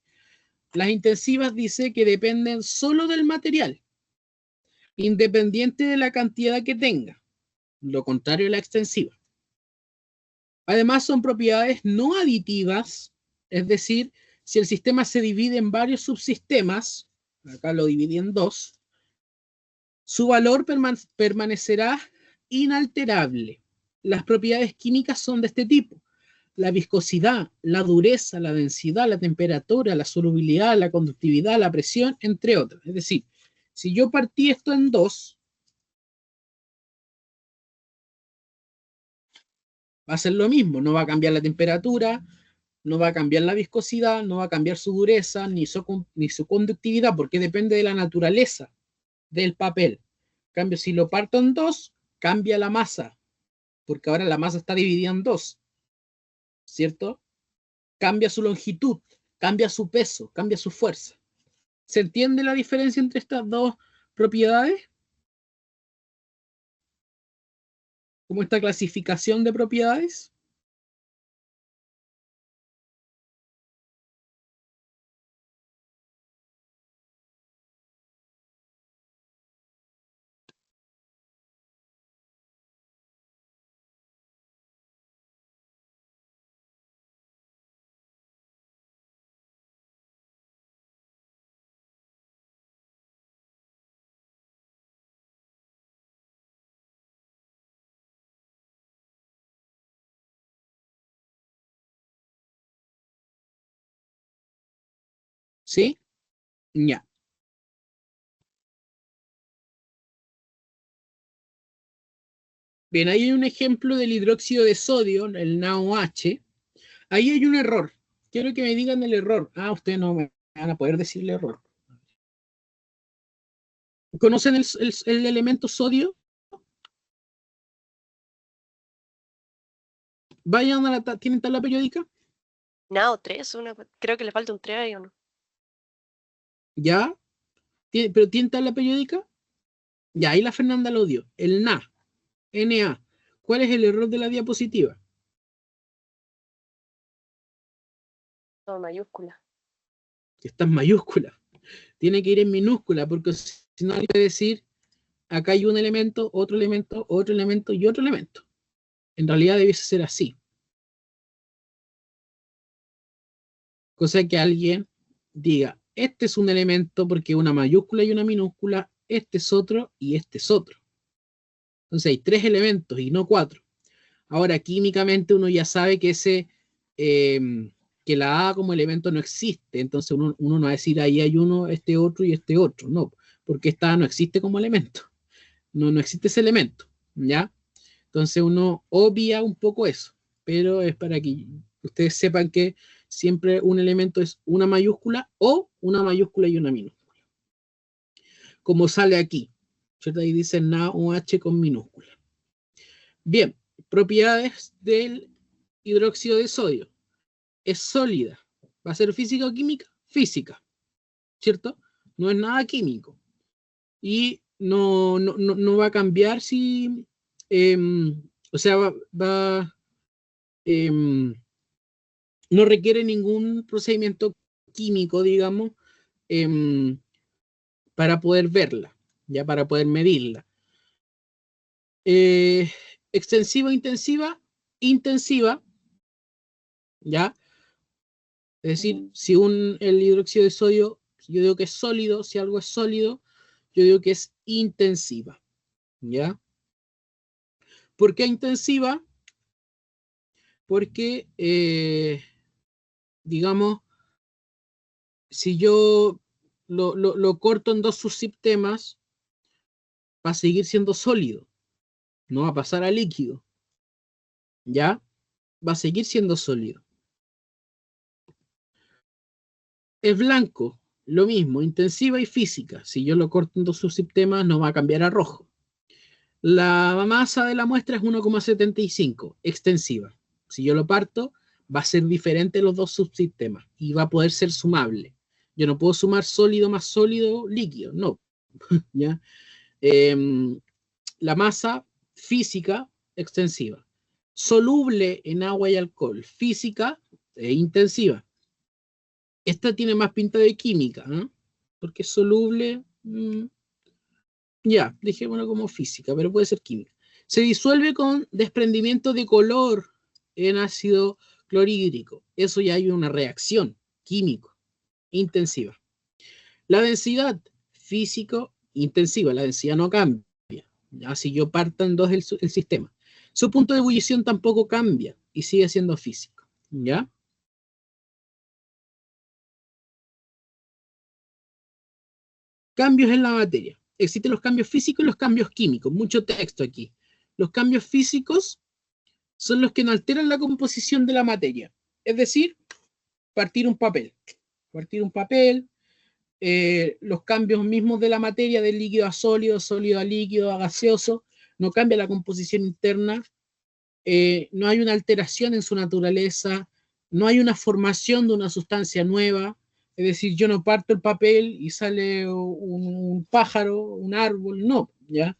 Las intensivas dice que dependen solo del material, independiente de la cantidad que tenga, lo contrario de la extensiva. Además son propiedades no aditivas, es decir, si el sistema se divide en varios subsistemas, acá lo dividí en dos, su valor permanecerá inalterable. Las propiedades químicas son de este tipo: la viscosidad, la dureza, la densidad, la temperatura, la solubilidad, la conductividad, la presión, entre otras. Es decir, si yo partí esto en dos, va a ser lo mismo, no va a cambiar la temperatura, no va a cambiar la viscosidad, no va a cambiar su dureza, ni su conductividad, porque depende de la naturaleza del papel. En cambio, si lo parto en dos, cambia la masa, porque ahora la masa está dividida en dos, ¿cierto? Cambia su longitud, cambia su peso, cambia su fuerza. ¿Se entiende la diferencia entre estas dos propiedades? ¿Cómo esta clasificación de propiedades? ¿Sí? Ya. Bien, ahí hay un ejemplo del hidróxido de sodio, el NaOH. Ahí hay un error. Quiero que me digan el error. Ah, ustedes no me van a poder decir el error. ¿Conocen el elemento sodio? Vayan a la ¿tienen tabla periódica? No, 3, creo que le falta un 3 ahí o no. ¿Ya? ¿Pero tienen tabla periódica? Ya, ahí la Fernanda lo dio. El Na. ¿Cuál es el error de la diapositiva? No, mayúscula. Que está en mayúscula. Tiene que ir en minúscula, porque si no, hay que decir, acá hay un elemento, otro elemento, otro elemento y otro elemento. En realidad debiese ser así. Cosa que alguien diga, este es un elemento porque una mayúscula y una minúscula, este es otro y este es otro. Entonces hay 3 elementos y no 4. Ahora, químicamente uno ya sabe que que la A como elemento no existe. Entonces uno no va a decir ahí hay uno, este otro y este otro. No, porque esta A no existe como elemento. No existe ese elemento. ¿Ya? Entonces uno obvia un poco eso. Pero es para que ustedes sepan que siempre un elemento es una mayúscula o una mayúscula y una minúscula. Como sale aquí. ¿Cierto? Ahí dice NaOH con minúscula. Bien, propiedades del hidróxido de sodio. Es sólida. ¿Va a ser física o química? física, ¿cierto? No es nada químico. Y no va a cambiar si, o sea, no requiere ningún procedimiento químico, digamos, em, para poder verla, ya para poder medirla. Extensiva, intensiva, intensiva, ¿ya? Es decir, si el hidróxido de sodio, yo digo que es sólido, si algo es sólido, yo digo que es intensiva, ¿ya? ¿Por qué intensiva? Porque, digamos, si yo lo corto en dos subsistemas, va a seguir siendo sólido, no va a pasar a líquido, ¿ya? Va a seguir siendo sólido. Es blanco, lo mismo, intensiva y física. Si yo lo corto en dos subsistemas, no va a cambiar a rojo. La masa de la muestra es 1,75, extensiva. Si yo lo parto, va a ser diferente los dos subsistemas y va a poder ser sumable. Yo no puedo sumar sólido más sólido, líquido, no. ¿Ya? La masa física, extensiva. Soluble en agua y alcohol, física e intensiva. Esta tiene más pinta de química, ¿eh? Porque es soluble, ya, dejémoslo como física, pero puede ser química. Se disuelve con desprendimiento de color en ácido clorhídrico. Eso ya hay una reacción químico intensiva. La densidad físico intensiva, la densidad no cambia. Ya, si yo parto en dos el sistema. Su punto de ebullición tampoco cambia y sigue siendo físico. ¿Ya? Cambios en la materia. Existen los cambios físicos y los cambios químicos. Mucho texto aquí. Los cambios físicos son los que no alteran la composición de la materia. Es decir, partir un papel. Partir un papel, los cambios mismos de la materia, del líquido a sólido, sólido a líquido, a gaseoso, no cambia la composición interna, no hay una alteración en su naturaleza, no hay una formación de una sustancia nueva, es decir, yo no parto el papel y sale un pájaro, un árbol, no, ¿ya?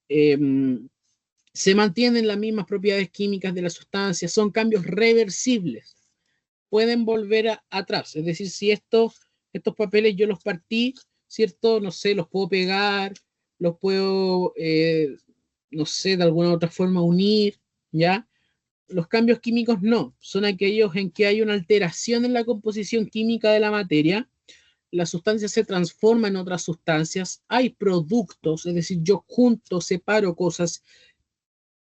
Se mantienen las mismas propiedades químicas de la sustancia, son cambios reversibles, pueden volver atrás, es decir, si estos papeles yo los partí, ¿cierto? No sé, los puedo pegar, los puedo, no sé, de alguna u otra forma unir, ¿ya? Los cambios químicos no, son aquellos en que hay una alteración en la composición química de la materia, la sustancia se transforma en otras sustancias, hay productos, es decir, yo junto, separo cosas,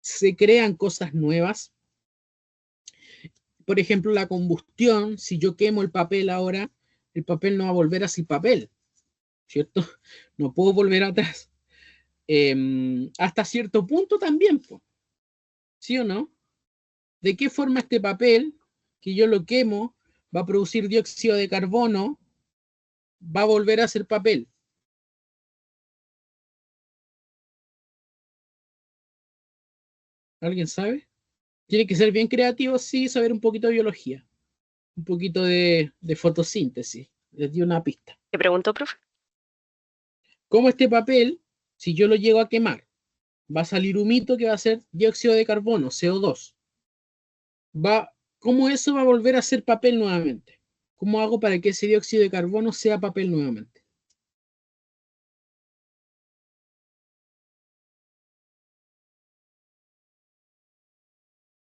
se crean cosas nuevas. Por ejemplo, la combustión, si yo quemo el papel ahora, el papel no va a volver a ser papel, ¿cierto? No puedo volver atrás. Hasta cierto punto también, ¿sí o no? ¿De qué forma este papel, que yo lo quemo, va a producir dióxido de carbono, va a volver a ser papel? ¿Alguien sabe? Tiene que ser bien creativo, sí, saber un poquito de biología, un poquito de fotosíntesis. Les di una pista. ¿Qué preguntó, profe? ¿Cómo este papel, si yo lo llego a quemar, va a salir humito que va a ser dióxido de carbono, CO2? ¿Cómo eso va a volver a ser papel nuevamente? ¿Cómo hago para que ese dióxido de carbono sea papel nuevamente?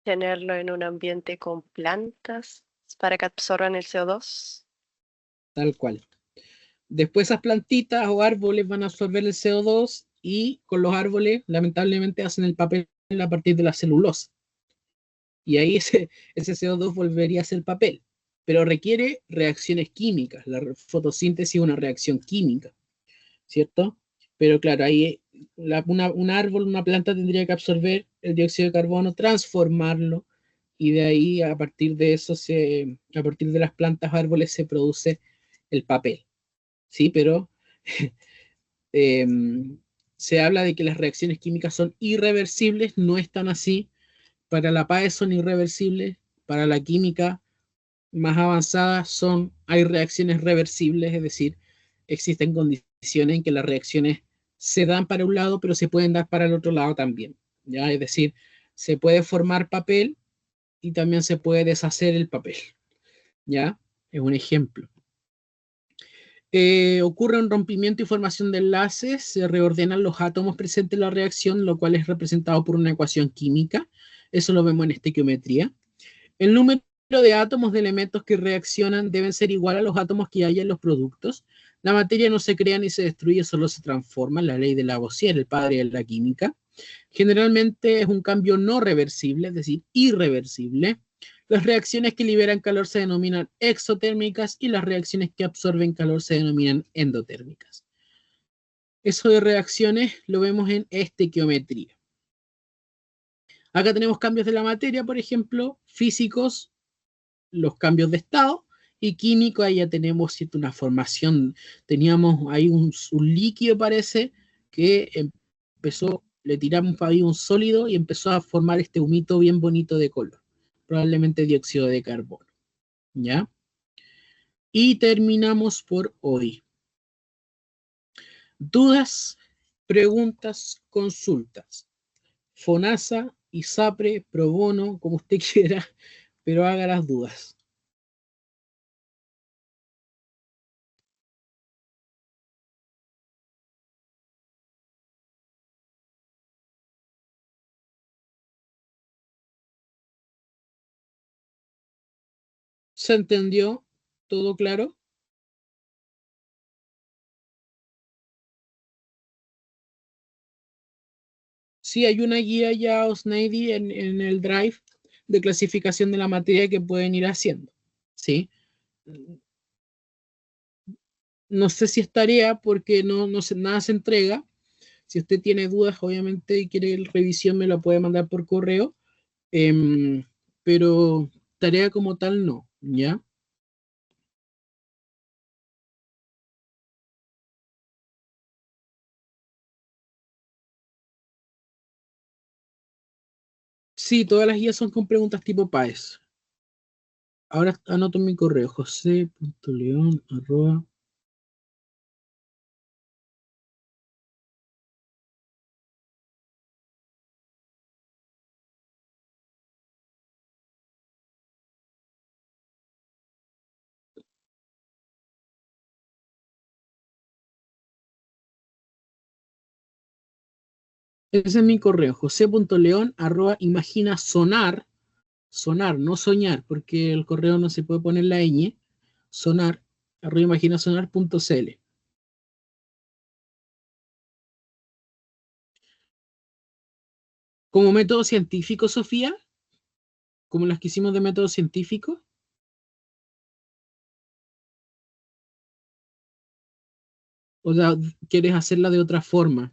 Tenerlo en un ambiente con plantas para que absorban el CO2. Tal cual. Después esas plantitas o árboles van a absorber el CO2 y con los árboles lamentablemente hacen el papel a partir de la celulosa. Y ahí ese CO2 volvería a ser papel. Pero requiere reacciones químicas. La fotosíntesis es una reacción química, ¿cierto? Pero claro, ahí un árbol, una planta tendría que absorber el dióxido de carbono, transformarlo, y de ahí, a partir de eso, a partir de las plantas o árboles, se produce el papel, ¿sí? Pero eh, se habla de que las reacciones químicas son irreversibles, no es tan así. Para la PAE son irreversibles, para la química más avanzadas hay reacciones reversibles, es decir, existen condiciones en que las reacciones se dan para un lado, pero se pueden dar para el otro lado también, ¿ya? Es decir, se puede formar papel y también se puede deshacer el papel, ¿ya? Es un ejemplo. Ocurre un rompimiento y formación de enlaces, se reordenan los átomos presentes en la reacción, lo cual es representado por una ecuación química. Eso lo vemos en estequiometría. El número de átomos de elementos que reaccionan deben ser igual a los átomos que hay en los productos. La materia no se crea ni se destruye, solo se transforma. La ley de Lavoisier, el padre de la química. Generalmente es un cambio no reversible, es decir, irreversible. Las reacciones que liberan calor se denominan exotérmicas y las reacciones que absorben calor se denominan endotérmicas. Eso de reacciones lo vemos en estequiometría. Acá tenemos cambios de la materia, por ejemplo, físicos, los cambios de estado, y químico, ahí ya tenemos ¿cierto? Una formación, teníamos ahí un líquido parece, que empezó, le tiramos ahí un sólido y empezó a formar este humito bien bonito de color, probablemente dióxido de carbono, ¿ya? Y terminamos por hoy. Dudas, preguntas, consultas. FONASA, ISAPRE, pro bono, como usted quiera, pero haga las dudas. ¿Se entendió? ¿Todo claro? Sí, hay una guía ya, Osneidi, en el Drive de clasificación de la materia que pueden ir haciendo. ¿Sí? No sé si es tarea porque nada se entrega. Si usted tiene dudas, obviamente, y quiere revisión, me la puede mandar por correo. Em, pero tarea como tal no, ¿ya? Sí, todas las guías son con preguntas tipo PAES. Ahora anoto mi correo, jose.leon@ Ese es mi correo, jose.leon@ imagina sonar, no soñar, porque el correo no se puede poner la ñ, sonar, @imaginasonar.cl. Como método científico, Sofía, como las que hicimos de método científico, o sea, quieres hacerla de otra forma.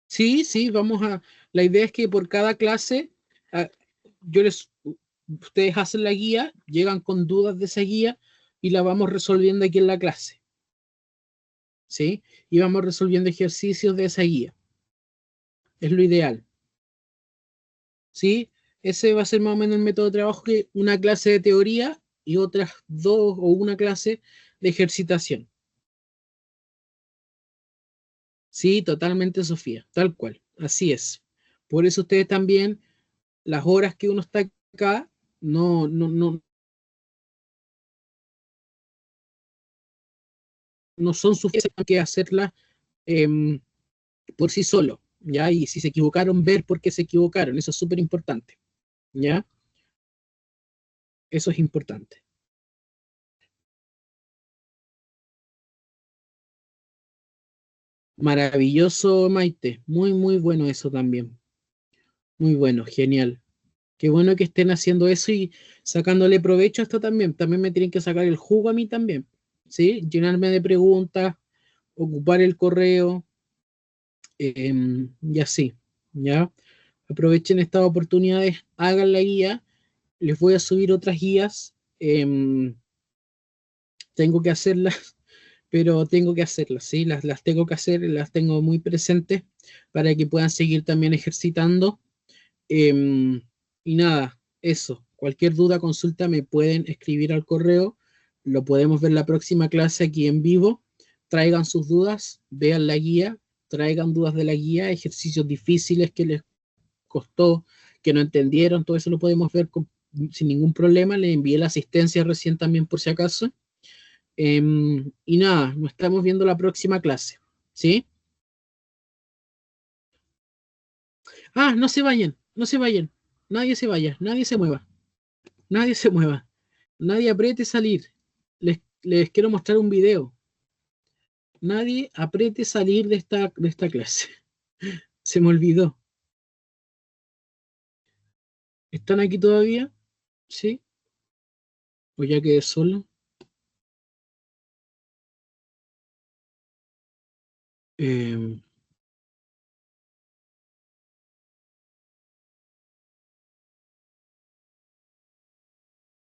Sí, sí, la idea es que por cada clase, ah, ustedes hacen la guía, llegan con dudas de esa guía y la vamos resolviendo aquí en la clase, ¿sí? Y vamos resolviendo ejercicios de esa guía. Es lo ideal, ¿sí? Ese va a ser más o menos el método de trabajo, que una clase de teoría y otras dos o una clase de ejercitación. Sí, totalmente, Sofía, tal cual, así es. Por eso ustedes también, las horas que uno está acá, no son suficientes que hacerlas em, por sí solo, ¿ya? Y si se equivocaron, ver por qué se equivocaron, eso es súper importante, ¿ya? Eso es importante. Maravilloso, Maite, muy, muy bueno eso también, muy bueno, genial. Qué bueno que estén haciendo eso y sacándole provecho a esto también. También me tienen que sacar el jugo a mí también, ¿sí? Llenarme de preguntas, ocupar el correo, y así, ¿ya? Aprovechen estas oportunidades, hagan la guía, les voy a subir otras guías, tengo que hacerlas pero tengo que hacerlas, ¿sí? Las tengo que hacer, las tengo muy presentes para que puedan seguir también ejercitando. Em, y nada, eso. Cualquier duda, consulta, me pueden escribir al correo. Lo podemos ver la próxima clase aquí en vivo. Traigan sus dudas, vean la guía, traigan dudas de la guía, ejercicios difíciles que les costó, que no entendieron, todo eso lo podemos ver sin ningún problema. Les envié la asistencia recién también por si acaso. Y nada, nos estamos viendo la próxima clase. ¿Sí? Ah, no se vayan, no se vayan. Nadie se vaya, nadie se mueva. Nadie se mueva. Nadie apriete salir. Les quiero mostrar un video. Nadie apriete salir de esta clase. Se me olvidó. ¿Están aquí todavía? ¿Sí? ¿O ya quedé solo? Eh,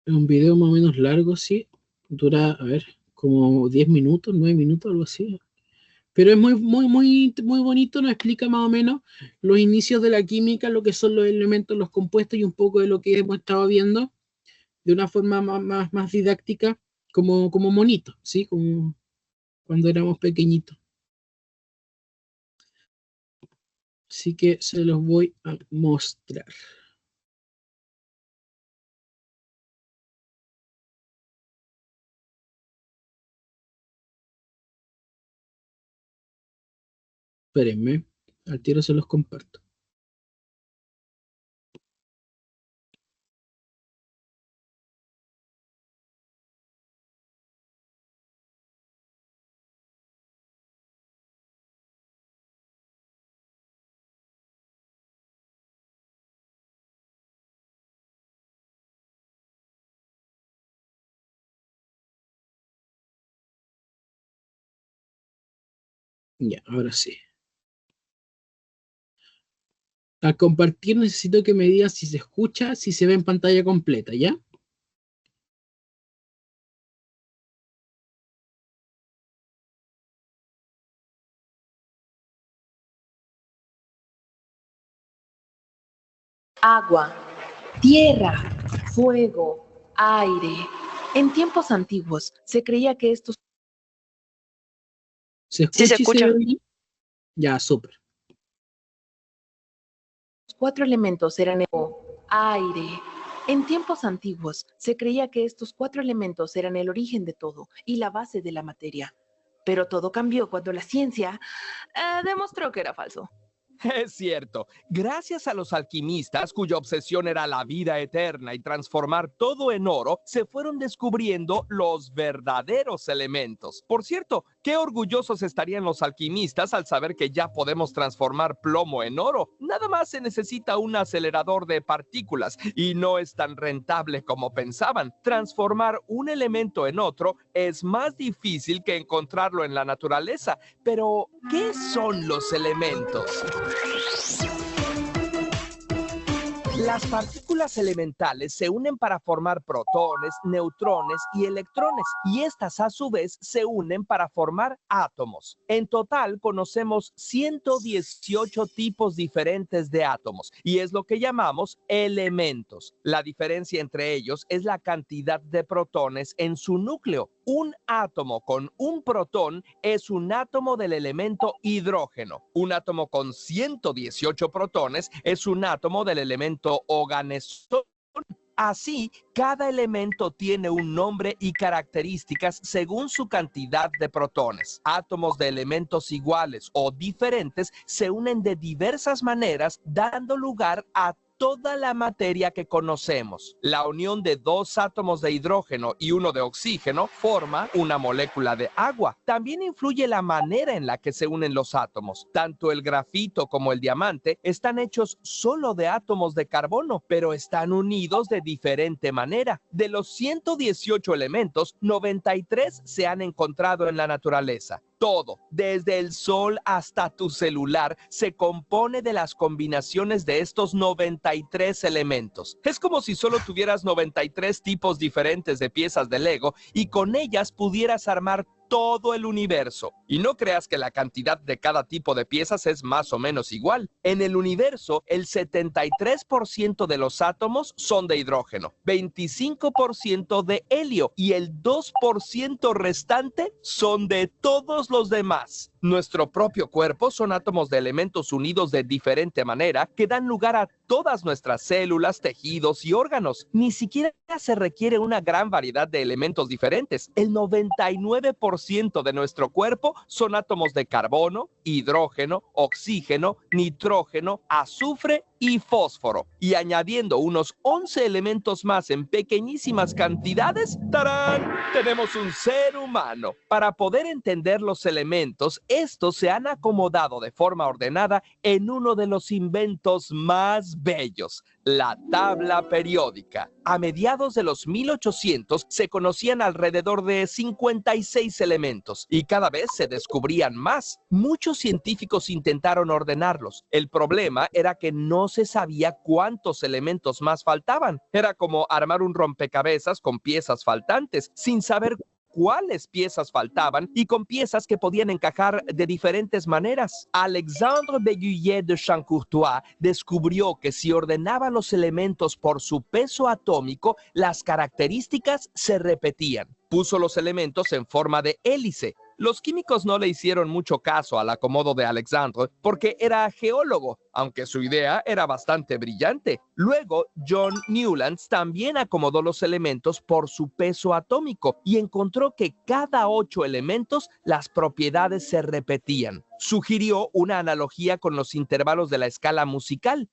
es un video más o menos largo, sí. Dura, a ver, como 10 minutos, 9 minutos, algo así. Pero es muy bonito, nos explica más o menos los inicios de la química, lo que son los elementos, los compuestos y un poco de lo que hemos estado viendo de una forma más didáctica, como monito, ¿sí? Como cuando éramos pequeñitos. Así que se los voy a mostrar. Espérenme, al tiro se los comparto. Ya, ahora sí. Al compartir necesito que me digas si se escucha, si se ve en pantalla completa, ¿ya? Agua, tierra, fuego, aire. En tiempos antiguos se creía que estos ¿Se Sí se escucha y se escucha. ve bien? Ya, súper. cuatro elementos eran el aire. En tiempos antiguos se creía que estos cuatro elementos eran el origen de todo y la base de la materia. Pero todo cambió cuando la ciencia demostró que era falso. Es cierto, gracias a los alquimistas cuya obsesión era la vida eterna y transformar todo en oro, se fueron descubriendo los verdaderos elementos. Por cierto, qué orgullosos estarían los alquimistas al saber que ya podemos transformar plomo en oro. Nada más se necesita un acelerador de partículas y no es tan rentable como pensaban. Transformar un elemento en otro es más difícil que encontrarlo en la naturaleza. Pero, ¿qué son los elementos? Las partículas elementales se unen para formar protones, neutrones y electrones, y estas a su vez se unen para formar átomos. En total conocemos 118 tipos diferentes de átomos, y es lo que llamamos elementos. La diferencia entre ellos es la cantidad de protones en su núcleo. Un átomo con un protón es un átomo del elemento hidrógeno. Un átomo con 118 protones es un átomo del elemento oganesón. Así, cada elemento tiene un nombre y características según su cantidad de protones. Átomos de elementos iguales o diferentes se unen de diversas maneras, dando lugar a toda la materia que conocemos. La unión de dos átomos de hidrógeno y uno de oxígeno forma una molécula de agua. También influye la manera en la que se unen los átomos. Tanto el grafito como el diamante están hechos solo de átomos de carbono, pero están unidos de diferente manera. De los 118 elementos, 93 se han encontrado en la naturaleza. Todo, desde el sol hasta tu celular, se compone de las combinaciones de estos 93 elementos. Es como si solo tuvieras 93 tipos diferentes de piezas de Lego y con ellas pudieras armar todo el universo. Y no creas que la cantidad de cada tipo de piezas es más o menos igual. En el universo, el 73% de los átomos son de hidrógeno, 25% de helio y el 2% restante son de todos los demás. Nuestro propio cuerpo son átomos de elementos unidos de diferente manera que dan lugar a todas nuestras células, tejidos y órganos. Ni siquiera se requiere una gran variedad de elementos diferentes. El 99% de nuestro cuerpo son átomos de carbono, hidrógeno, oxígeno, nitrógeno, azufre y fósforo. Y añadiendo unos 11 elementos más en pequeñísimas cantidades, ¡tarán!, tenemos un ser humano. Para poder entender los elementos, estos se han acomodado de forma ordenada en uno de los inventos más bellos, la tabla periódica. A mediados de los 1800 se conocían alrededor de 56 elementos y cada vez se descubrían más. Muchos científicos intentaron ordenarlos. El problema era que no se sabía cuántos elementos más faltaban. Era como armar un rompecabezas con piezas faltantes, sin saber cuáles piezas faltaban y con piezas que podían encajar de diferentes maneras. Alexandre Beguillet de Champ-Courtois descubrió que si ordenaba los elementos por su peso atómico, las características se repetían. Puso los elementos en forma de hélice. Los químicos no le hicieron mucho caso al acomodo de Alexandre porque era geólogo, aunque su idea era bastante brillante. Luego, John Newlands también acomodó los elementos por su peso atómico y encontró que cada 8 elementos las propiedades se repetían. Sugirió una analogía con los intervalos de la escala musical.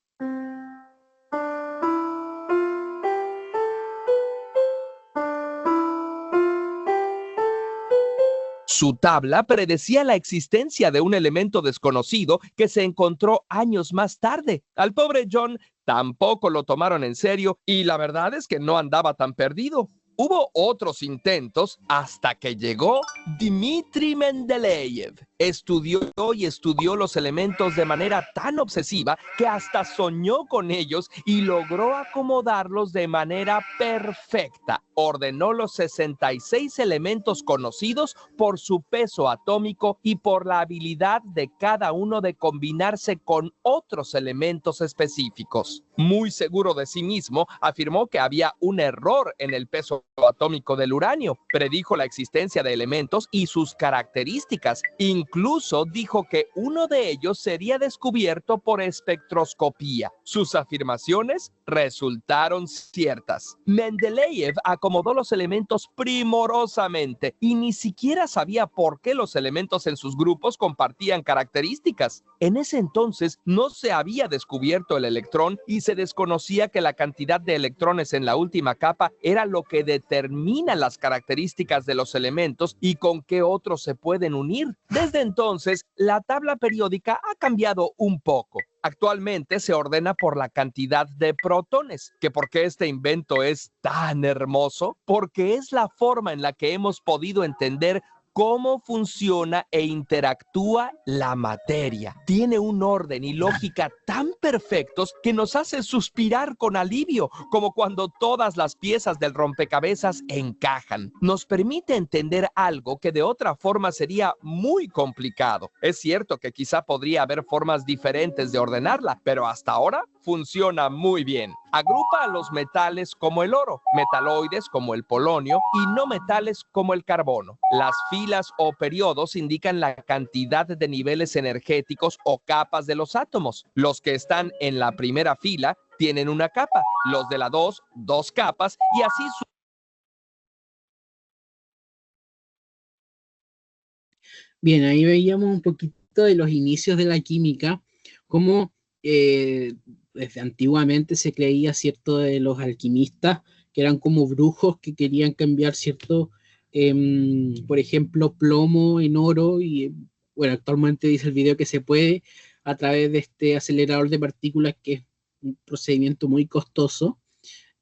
Su tabla predecía la existencia de un elemento desconocido que se encontró años más tarde. Al pobre John tampoco lo tomaron en serio y la verdad es que no andaba tan perdido. Hubo otros intentos hasta que llegó Dmitri Mendeleev. Estudió y estudió los elementos de manera tan obsesiva que hasta soñó con ellos y logró acomodarlos de manera perfecta. Ordenó los 66 elementos conocidos por su peso atómico y por la habilidad de cada uno de combinarse con otros elementos específicos. Muy seguro de sí mismo, afirmó que había un error en el peso atómico del uranio. Predijo la existencia de elementos y sus características. Incluso dijo que uno de ellos sería descubierto por espectroscopía. Sus afirmaciones resultaron ciertas. Mendeleev acomodó los elementos primorosamente y ni siquiera sabía por qué los elementos en sus grupos compartían características. En ese entonces no se había descubierto el electrón y se desconocía que la cantidad de electrones en la última capa era lo que determina las características de los elementos y con qué otros se pueden unir. Desde entonces, la tabla periódica ha cambiado un poco. Actualmente se ordena por la cantidad de protones. ¿Que por qué este invento es tan hermoso? Porque es la forma en la que hemos podido entender cómo funciona e interactúa la materia. Tiene un orden y lógica tan perfectos que nos hace suspirar con alivio, como cuando todas las piezas del rompecabezas encajan. Nos permite entender algo que de otra forma sería muy complicado. Es cierto que quizá podría haber formas diferentes de ordenarla, pero hasta ahora funciona muy bien. Agrupa a los metales como el oro, metaloides como el polonio y no metales como el carbono. Las filas o periodos indican la cantidad de niveles energéticos o capas de los átomos. Los que están en la primera fila tienen una capa, los de la 2, 2 capas y así Bien, ahí veíamos un poquito de los inicios de la química, cómo desde antiguamente se creía, cierto, de los alquimistas, que eran como brujos que querían cambiar, cierto, por ejemplo, plomo en oro, y bueno, actualmente dice el video que se puede a través de este acelerador de partículas, que es un procedimiento muy costoso,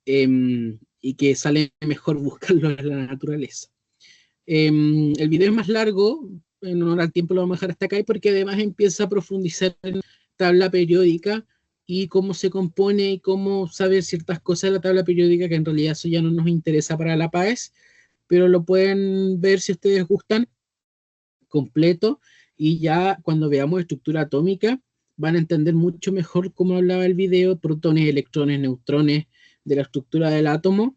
y que sale mejor buscarlo en la naturaleza. El video es más largo, en honor al tiempo lo vamos a dejar hasta acá, porque además empieza a profundizar en tabla periódica y cómo se compone y cómo saber ciertas cosas de la tabla periódica, que en realidad eso ya no nos interesa para la PAES, pero lo pueden ver si ustedes gustan completo, y ya cuando veamos estructura atómica van a entender mucho mejor, como hablaba el video, protones, electrones, neutrones, de la estructura del átomo.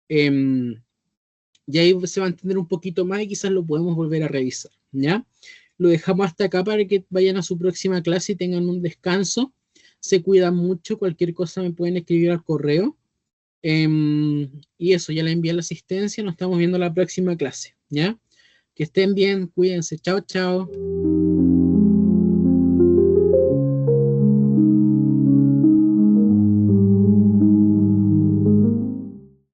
Y ahí se va a entender un poquito más y quizás lo podemos volver a revisar, ¿ya? Lo dejamos hasta acá para que vayan a su próxima clase y tengan un descanso. Se cuidan mucho, cualquier cosa me pueden escribir al correo. Y eso, ya le envié la asistencia, nos estamos viendo la próxima clase, ¿ya? Que estén bien, cuídense, chao, chao.